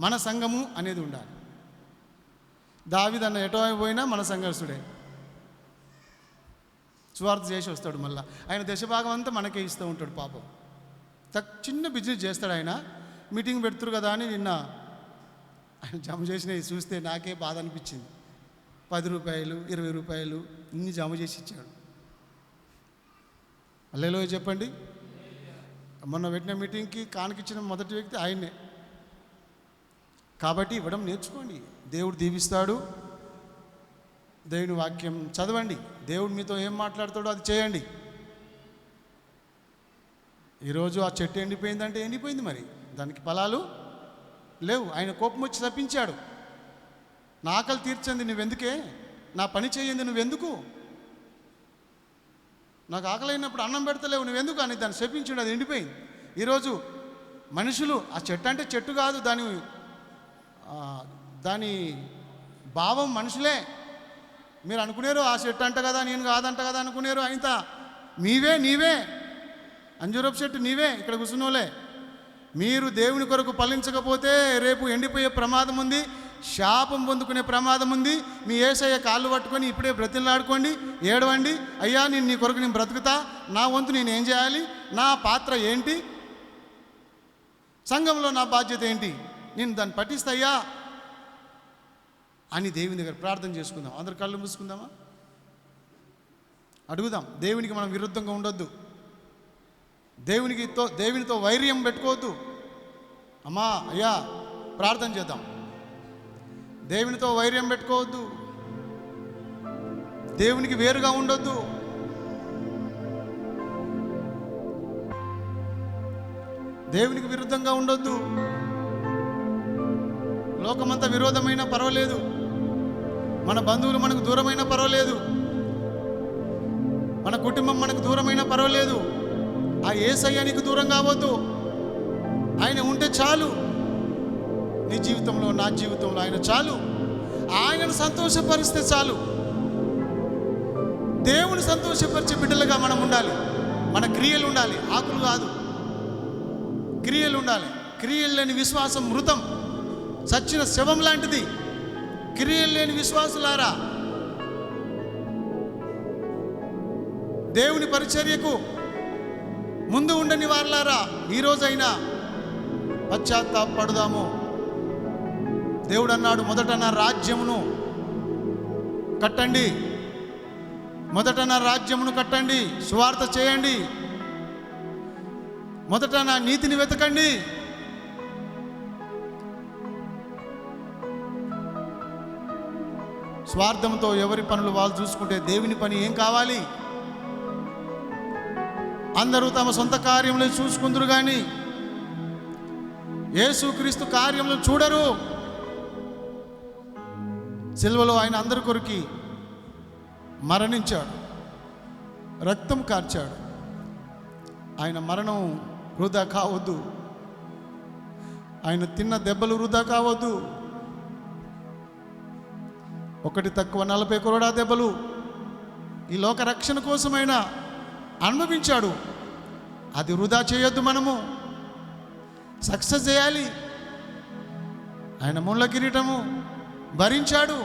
మన సంఘము అనేది ఉండాలి. దావీదన్న ఎటో పోయినా మన సంఘర్షుడే. స్వార్థ చేసి వస్తాడు. మళ్ళీ ఆయన దశభాగం అంతా మనకే ఇస్తూ ఉంటాడు పాపం. చిన్న బిజినెస్ చేస్తాడు ఆయన. మీటింగ్ పెడుతురు కదా అని నిన్న ఆయన జమ చేసినవి చూస్తే నాకే బాధ అనిపించింది. 10 రూపాయలు, 20 రూపాయలు ఇన్ని జమ చేసి ఇచ్చాడు. హల్లెలూయా చెప్పండి. మొన్న పెట్టిన మీటింగ్కి కానుకిచ్చిన మొదటి వ్యక్తి ఆయన్నే. కాబట్టి ఇవ్వడం నేర్చుకోండి. దేవుడు దీవిస్తాడు. దేవుని వాక్యం చదవండి. దేవుడు మీతో ఏం మాట్లాడతాడో అది చేయండి. ఈరోజు ఆ చెట్టు ఎండిపోయిందంటే ఎండిపోయింది, మరి దానికి ఫలాలు లేవు. ఆయన కోపం వచ్చి తప్పించాడు. నా ఆకలి తీర్చింది నువ్వెందుకే, నా పని చేయింది నువ్వెందుకు, నాకు ఆకలి అయినప్పుడు అన్నం పెడతలేవు నువ్వెందుకు అని దాన్ని శపించాడు. అది ఎండిపోయింది. ఈరోజు మనుషులు ఆ చెట్టు అంటే చెట్టు కాదు, దాని భావం మనుషులే. మీరు అనుకునేరు ఆ చెట్టు అంట కదా, నేను కాదంట కదా అనుకునేరు. అయిత నీవే అంజూరపు చెట్టు నీవే ఇక్కడ కూర్చున్నోలే. మీరు దేవుని కొరకు ఫలించకపోతే రేపు ఎండిపోయే ప్రమాదం ఉంది, శాపం పొందుకునే ప్రమాదం ఉంది. మీ యేసయ్య కాళ్ళు పట్టుకొని ఇప్పుడే బ్రతిలాడుకోండి, ఏడవండి. అయ్యా నేను నీ కొరకు నేను బ్రతుకుతా, నా వంతు నేను ఏం చేయాలి, నా పాత్ర ఏంటి, సంఘంలో నా బాధ్యత ఏంటి, నేను దాన్ని పట్టిస్తాయ్యా అని దేవుని దగ్గర ప్రార్థన చేసుకుందాం. అందరు కళ్ళు మూసుకుందామా, అడుగుదాం. దేవునికి మనం విరుద్ధంగా ఉండొద్దు. దేవునితో వైర్యం పెట్టుకోవద్దు. అమ్మా అయ్యా ప్రార్థన చేద్దాం. దేవునితో వైర్యం పెట్టుకోవద్దు. దేవునికి వేరుగా ఉండొద్దు. దేవునికి విరుద్ధంగా ఉండొద్దు. లోకమంతా విరోధమైనా పర్వాలేదు, మన బంధువులు మనకు దూరమైనా పర్వాలేదు, మన కుటుంబం మనకు దూరమైనా పర్వాలేదు. ఆ యేసయ్య నీకు దూరం కావద్దు. ఆయన ఉంటే చాలు. నీ జీవితంలో, నా జీవితంలో ఆయన చాలు. ఆయనను సంతోషపరిస్తే చాలు. దేవుని సంతోషపరిచే బిడ్డలుగా మనం ఉండాలి. మన క్రియలు ఉండాలి, ఆకులు కాదు, క్రియలు ఉండాలి. క్రియలు లేని విశ్వాసం మృతం, చచ్చిన శవం లాంటిది. క్రియలు లేని విశ్వాసులారా, దేవుని పరిచర్యకు ముందు ఉండని వారులారా, ఈరోజైనా పశ్చాత్తాపడదాము. దేవుడు అన్నాడు, మొదట నా రాజ్యమును కట్టండి, మొదట నా రాజ్యమును కట్టండి, సువార్త చేయండి, మొదట నా నీతిని వెతకండి. స్వార్థంతో ఎవరి పనులు వాళ్ళు చూసుకుంటే దేవుని పని ఏం కావాలి? అందరూ తమ సొంత కార్యములను చూసుకుందరు కానీ యేసుక్రీస్తు కార్యములను చూడరు. సిలువలో ఆయన అందరి కొరికి మరణించాడు, రక్తం కార్చాడు. ఆయన మరణం వృధా కావద్దు, ఆయన తిన్న దెబ్బలు వృధా కావద్దు. 1 తక్కువ 40 కొరడా దెబ్బలు ఈ లోక రక్షణ కోసమైనా అనుభవించాడు. అది వృధా చేయొద్దు, మనము సక్సెస్ చేయాలి. ఆయన ముళ్ళ కిరీటము భరించాడు.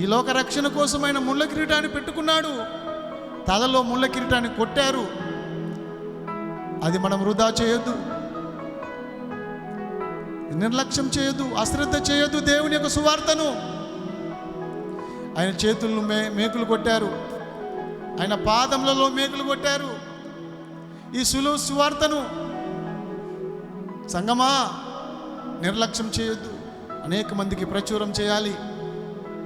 ఈ లోక రక్షణ కోసం ఆయన ముళ్ళ కిరీటాన్ని పెట్టుకున్నాడు. తలలో ముళ్ళ కిరీటాన్ని కొట్టారు. అది మనం వృధా చేయొద్దు, నిర్లక్ష్యం చేయొద్దు, అశ్రద్ధ చేయొద్దు. దేవుని యొక్క సువార్తను ఆయన చేతులను మేకులు కొట్టారు, ఆయన పాదములలో మేకులు కొట్టారు. ఈ సువార్తను సంగమా నిర్లక్ష్యం చేయొద్దు, అనేక మందికి ప్రచురం చేయాలి.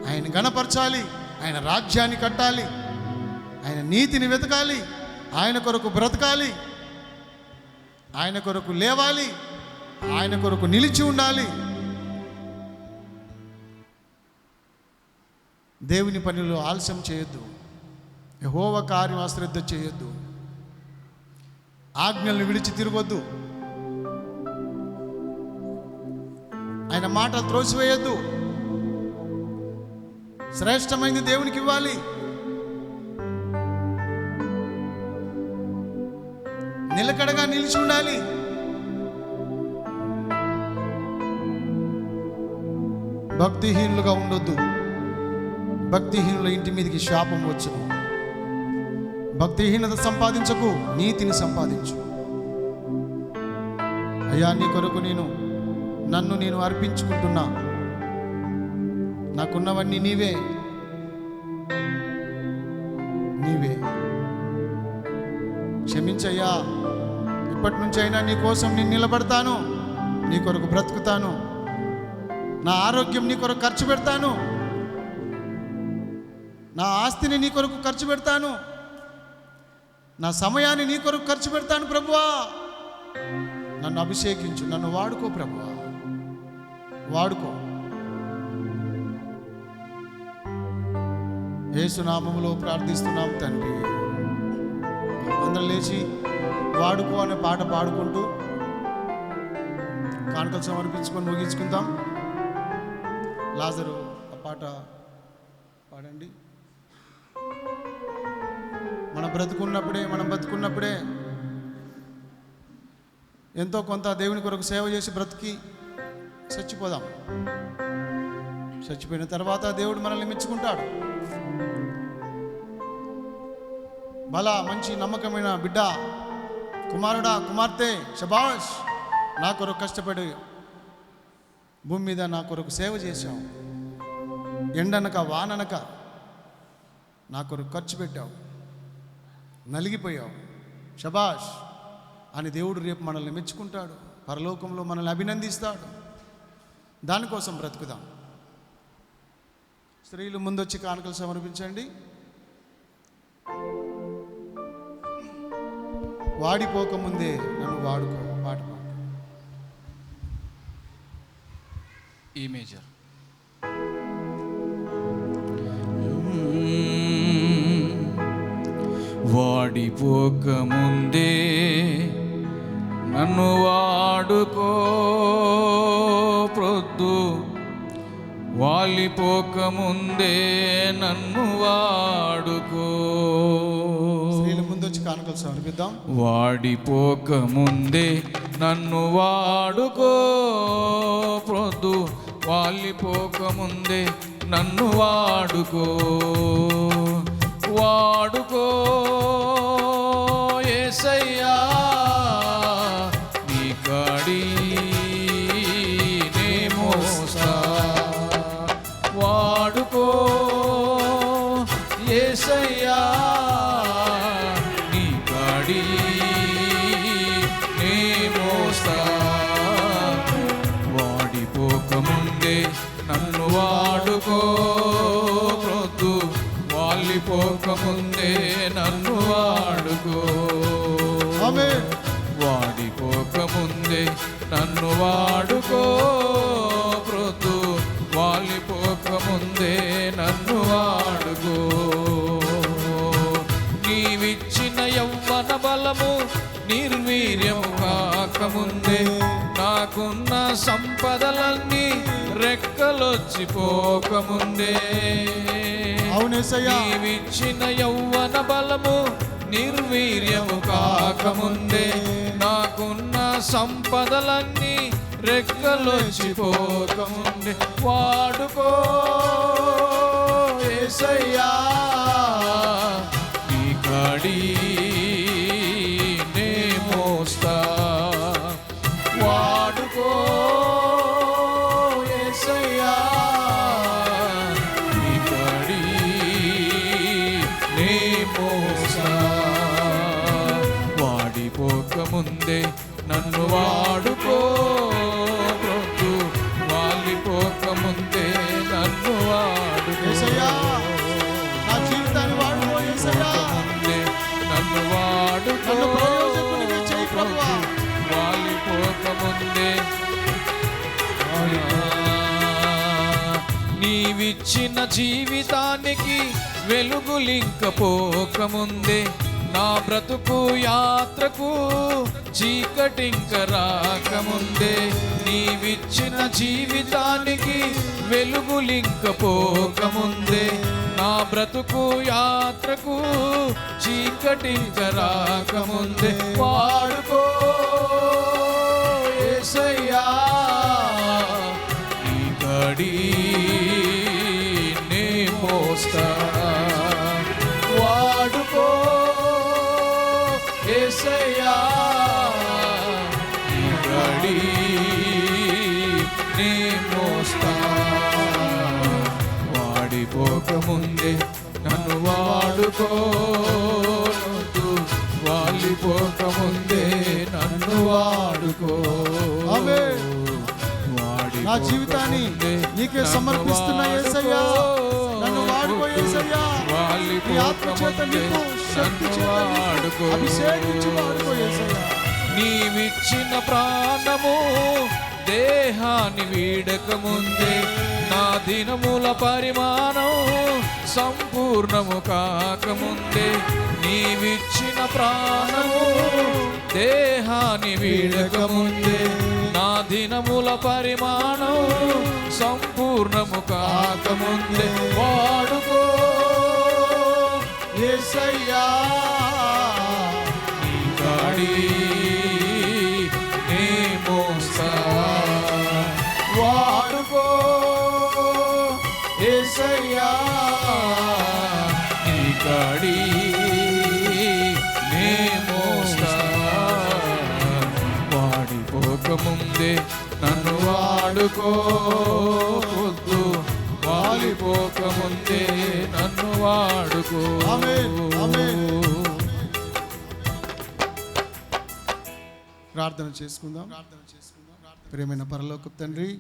ఆయన గణపరచాలి, ఆయన రాజ్యాన్ని కట్టాలి, ఆయన నీతిని వెతకాలి, ఆయన కొరకు బ్రతకాలి, ఆయన కొరకు లేవాలి, ఆయన కొరకు నిలిచి ఉండాలి. దేవుని పనిలో ఆలస్యం చేయొద్దు, యెహోవా కార్యం అశ్రద్ధ చేయొద్దు, ఆజ్ఞలను విడిచి తిరగొద్దు, ఆయన మాట త్రోసివేయొద్దు. శ్రేష్టమైనది దేవునికి ఇవ్వాలి. నిలకడగా నిలిచి ఉండాలి. భక్తిహీనులుగా ఉండొద్దు. భక్తిహీనుల ఇంటి మీదకి శాపం వచ్చును. భక్తిహీనత సంపాదించకు, నీతిని సంపాదించు. అయ్యా, నీ కొరకు నన్ను నేను అర్పించుకుంటున్నా, నాకున్నవన్నీ నీవే, క్షమించయ్యా. ఇప్పటి నుంచి అయినా నీ కోసం నేను నిలబడతాను, నీ కొరకు బ్రతుకుతాను, నా ఆరోగ్యం నీ కొరకు ఖర్చు పెడతాను, నా ఆస్తిని నీ కొరకు ఖర్చు పెడతాను, నా సమయాన్ని నీ కొరకు ఖర్చు పెడతాను. ప్రభువా, నన్ను అభిషేకించు, నన్ను వాడుకో ప్రభువా, వాడుకో. యేసు నామములో ప్రార్థిస్తున్నాం తండ్రి. అందరం లేచి వాడుకో అనే పాట పాడుకుంటూ కానుకలు సమర్పించుకొని ముగించుకుందాం. లాజరు ఆ పాట పాడండి. మనం బతుకున్నప్పుడే ఎంతో కొంత దేవుని కొరకు సేవ చేసి బ్రతికి చచ్చిపోదాం. చచ్చిపోయిన తర్వాత దేవుడు మనల్ని మెచ్చుకుంటాడు. బలా మంచి నమ్మకమైన బిడ్డ, కుమారుడా, కుమార్తె, శబాష్, నా కొరకు కష్టపడి భూమి మీద నా కొరకు సేవ చేశావు, ఎండనక వాననక నా కొరకు ఖర్చు పెట్టావు, నలిగిపోయావు, శబాష్ అని దేవుడు రేపు మనల్ని మెచ్చుకుంటాడు. పరలోకంలో మనల్ని అభినందిస్తాడు. దానికోసం బ్రతుకుదాం. స్త్రీలు ముందొచ్చి కానుకలు సమర్పించండి. వాడిపోకముందే నన్ను వాడుకో పాట పాడు. ఈ మేజర్. వాడిపోకముందే నన్ను వాడుకో, ప్రొద్దు వాలిపోకముందే నన్ను వాడుకో. స్త్రీల ముందొచ్చి కానుకలు సమర్పిద్దాం. వాడిపోకముందే నన్ను వాడుకో, ప్రొద్దు వాలిపోకముందే నన్ను వాడుకో. వాడుకో యేసయ్యా, నీ కాడి నే మోస్తా. వాడుకో యేసయ్యా, నీ కాడి నే మోస్తా. వాడిపోకముందే నన్ను వాడుకో, ప్రొద్దు వాలిపోకముందే నన్ను వాడుకో. ఆమేన్. వాడిపోకముందే నన్ను వాడుకో, ప్రొద్దు వాలిపోకముందే నన్ను వాడుకో. నీవిచ్చిన యవ్వన బలము నిర్వీర్యము కాకముందే, నాకున్న సంపదలన్నీ రెక్కలొచ్చిపోకముందే. నీవిచ్చిన యవ్వన బలము నిర్వీర్యము కాకముందే, నాకున్న సంపదలన్నీ రెక్కలొచ్చిపోకముందే. వాడుకో యేసయ్యా, నీ కాడి నే మోస్తా. వాడుకో యేసయ్యా, నీ కాడి నే మోస్తా. వాడిపోకముందే నన్ను వాడుకో, ప్రొద్దు వాలిపోకముందే నన్ను వాడుకో. నా జీవితాన్ని వాడుకో యేసయ్యా, నన్ను వాడుకో. వాలిపోకముందే నీవిచ్చిన జీవితానికి వెలుగులింకపోకముందే, నా బ్రతుకు యాత్రకు చీకటింక రాకముందే. నీవిచ్చిన జీవితానికి వెలుగులింకపోకముందే, నా బ్రతుకు యాత్రకు చీకటింక రాకముందే. వాడుకో యేసయ్యా, నీ కాడి నే మోస్తా. వాడుకో యేసయ్యా, నీ కాడి నే మోస్తా. వాడిపోకముందే నన్ను వాడుకో, వాలిపోకముందే నన్ను వాడుకో. నా జీవితాన్ని నీకే సమర్పిస్తున్నా యేసయ్యా, నన్ను వాడుకో యేసయ్యా. నీ ఆత్మ చేత నింపు, శక్తి చేత నింపు, అభిషేకించి వాడుకో యేసయ్యా. నీవిచ్చిన ప్రాణము దేహాన్ని వీడకముందే, నా దినముల పరిమాణం సంపూర్ణము కాకముందే. నీవిచ్చిన ప్రాణము దేహాన్ని వీడకముందే, నా దినముల పరిమాణం సంపూర్ణము కాకముందే. వాడుకో యేసయ్యా, నీ కాడి నే మోస్తా. వాడుకో యేసయ్యా, నీ కాడి నే మోస్తా. వాడిపోకముందే నన్ను వాడుకో, పొద్దు వాలిపోకముందే నన్ను వాడుకో. ఆమేన్, ఆమేన్. ప్రార్థన చేసుకుందాం. ప్రియమైన పరలోకపు తండ్రి,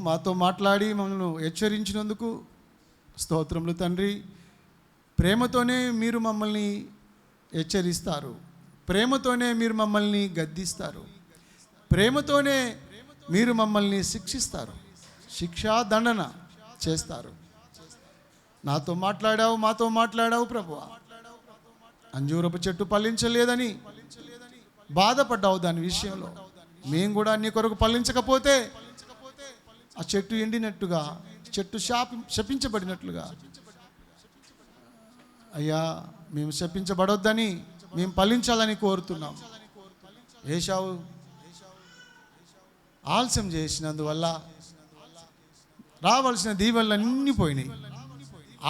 మాతో మాట్లాడి మమ్మల్ని హెచ్చరించినందుకు స్తోత్రములు తండ్రి. ప్రేమతోనే మీరు మమ్మల్ని హెచ్చరిస్తారు, ప్రేమతోనే మీరు మమ్మల్ని గద్దిస్తారు, ప్రేమతోనే మీరు మమ్మల్ని శిక్షిస్తారు, శిక్షా దండన చేస్తారు. మాతో మాట్లాడావు ప్రభువా. అంజూరపు చెట్టు ఫలించలేదని బాధపడ్డావు దాని విషయంలో. మేము కూడా నీ కొరకు ఫలించకపోతే ఆ చెట్టు ఎండినట్టుగా, చెట్టు శపించబడినట్లుగా, అయ్యా మేము శపించబడొద్దని, మేము ఫలించాలని కోరుతున్నాం. ఏశావు ఆలస్యం చేసినందువల్ల రావాల్సిన దీవెనలు అన్నీ పోయినాయి.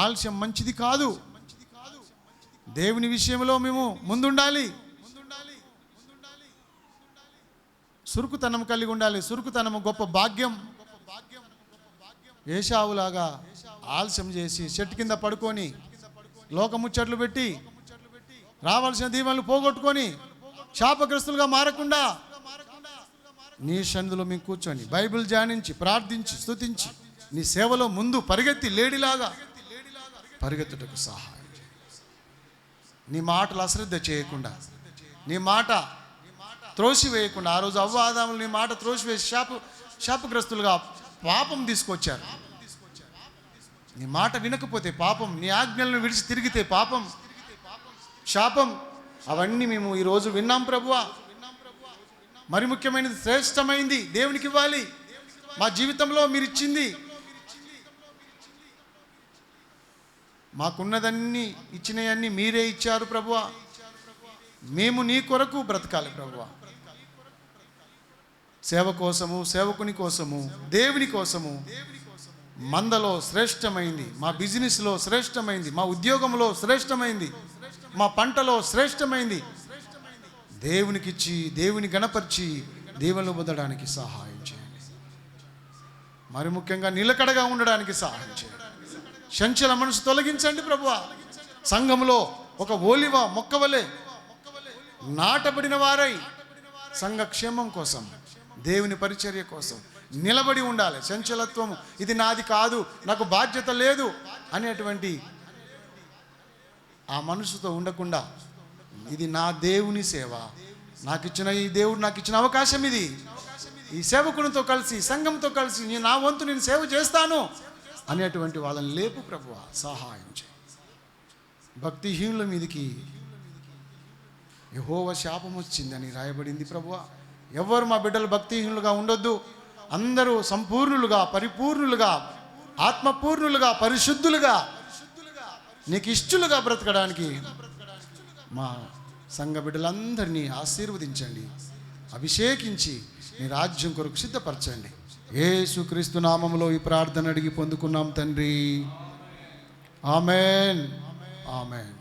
ఆలస్యం మంచిది కాదు. దేవుని విషయంలో మేము ముందుండాలి. సురుకుతనం కలిగి ఉండాలి. సురుకుతనం గొప్ప భాగ్యం. ఏశావులాగా ఆలస్యం చేసి చెట్టు కింద పడుకొని లోకముచ్చట్లు పెట్టి రావాల్సిన దీవెనలు పోగొట్టుకొని శాపగ్రస్తులుగా మారకుండా నీ సన్నిధిలో మేము కూర్చొని బైబిల్ ధ్యానించి ప్రార్థించి స్తుతించి నీ సేవలో ముందు పరిగెత్తి లేడిలాగా పరిగెత్తుటకు సహాయం చేయి. నీ మాటలు అశ్రద్ధ చేయకుండా, నీ మాట త్రోసివేయకుండా, ఆ రోజు అవ్వ ఆదాములు నీ మాట త్రోసివేసి శాపగ్రస్తులుగా పాపం తీసుకొచ్చారు. నీ మాట వినకపోతే పాపం, నీ ఆజ్ఞలను విడిచి తిరిగితే పాపం, శాపం, అవన్నీ మేము ఈరోజు విన్నాం ప్రభువా. మరి ముఖ్యమైనది, శ్రేష్టమైంది దేవునికి ఇవ్వాలి. మా జీవితంలో మీరు ఇచ్చింది, మాకున్నదన్నీ ఇచ్చినవన్నీ మీరే ఇచ్చారు ప్రభువా. మేము నీ కొరకు బ్రతకాలి ప్రభువా. సేవ కోసము, సేవకుని కోసము, దేవుని కోసము, మందలో శ్రేష్టమైంది, మా బిజినెస్లో శ్రేష్టమైంది, మా ఉద్యోగంలో శ్రేష్టమైంది, మా పంటలో శ్రేష్టమైంది దేవునికిచ్చి, దేవుని గణపరిచి దేవుని పొందడానికి సహాయం చేయండి. మరి ముఖ్యంగా నిలకడగా ఉండడానికి సహాయం చేయండి. చంచల మనసు తొలగించండి ప్రభువా. సంఘంలో ఒక ఓలివ మొక్కవలే నాటబడిన వారై సంఘ క్షేమం కోసం, దేవుని పరిచర్య కోసం నిలబడి ఉండాలి. చంచలత్వము, ఇది నాది కాదు, నాకు బాధ్యత లేదు అనేటువంటి ఆ మనసుతో ఉండకుండా, ఇది నా దేవుని సేవ, నాకు ఇచ్చిన ఈ దేవుడు నాకు ఇచ్చిన అవకాశం, ఇది ఈ సేవకునితో కలిసి, సంఘంతో కలిసి నా వంతు నేను సేవ చేస్తాను అనేటువంటి వాళ్ళని లేపు ప్రభువా, సహాయం చేయి. భక్తిహీనుల మీదకి యెహోవా శాపం వచ్చిందని రాయబడింది ప్రభువా. ఎవ్వరు మా బిడ్డలు భక్తిహీనులుగా ఉండొద్దు. అందరూ సంపూర్ణులుగా, పరిపూర్ణులుగా, ఆత్మపూర్ణులుగా, పరిశుద్ధులుగా, నీకు ఇష్టలుగా బ్రతకడానికి మా సంఘ బిడ్డలందరినీ ఆశీర్వదించండి, అభిషేకించి నీ రాజ్యం కొరకు సిద్ధపరచండి. యేసుక్రీస్తు నామములో ఈ ప్రార్థన అడిగి పొందుకున్నాం తండ్రి. Amen, amen.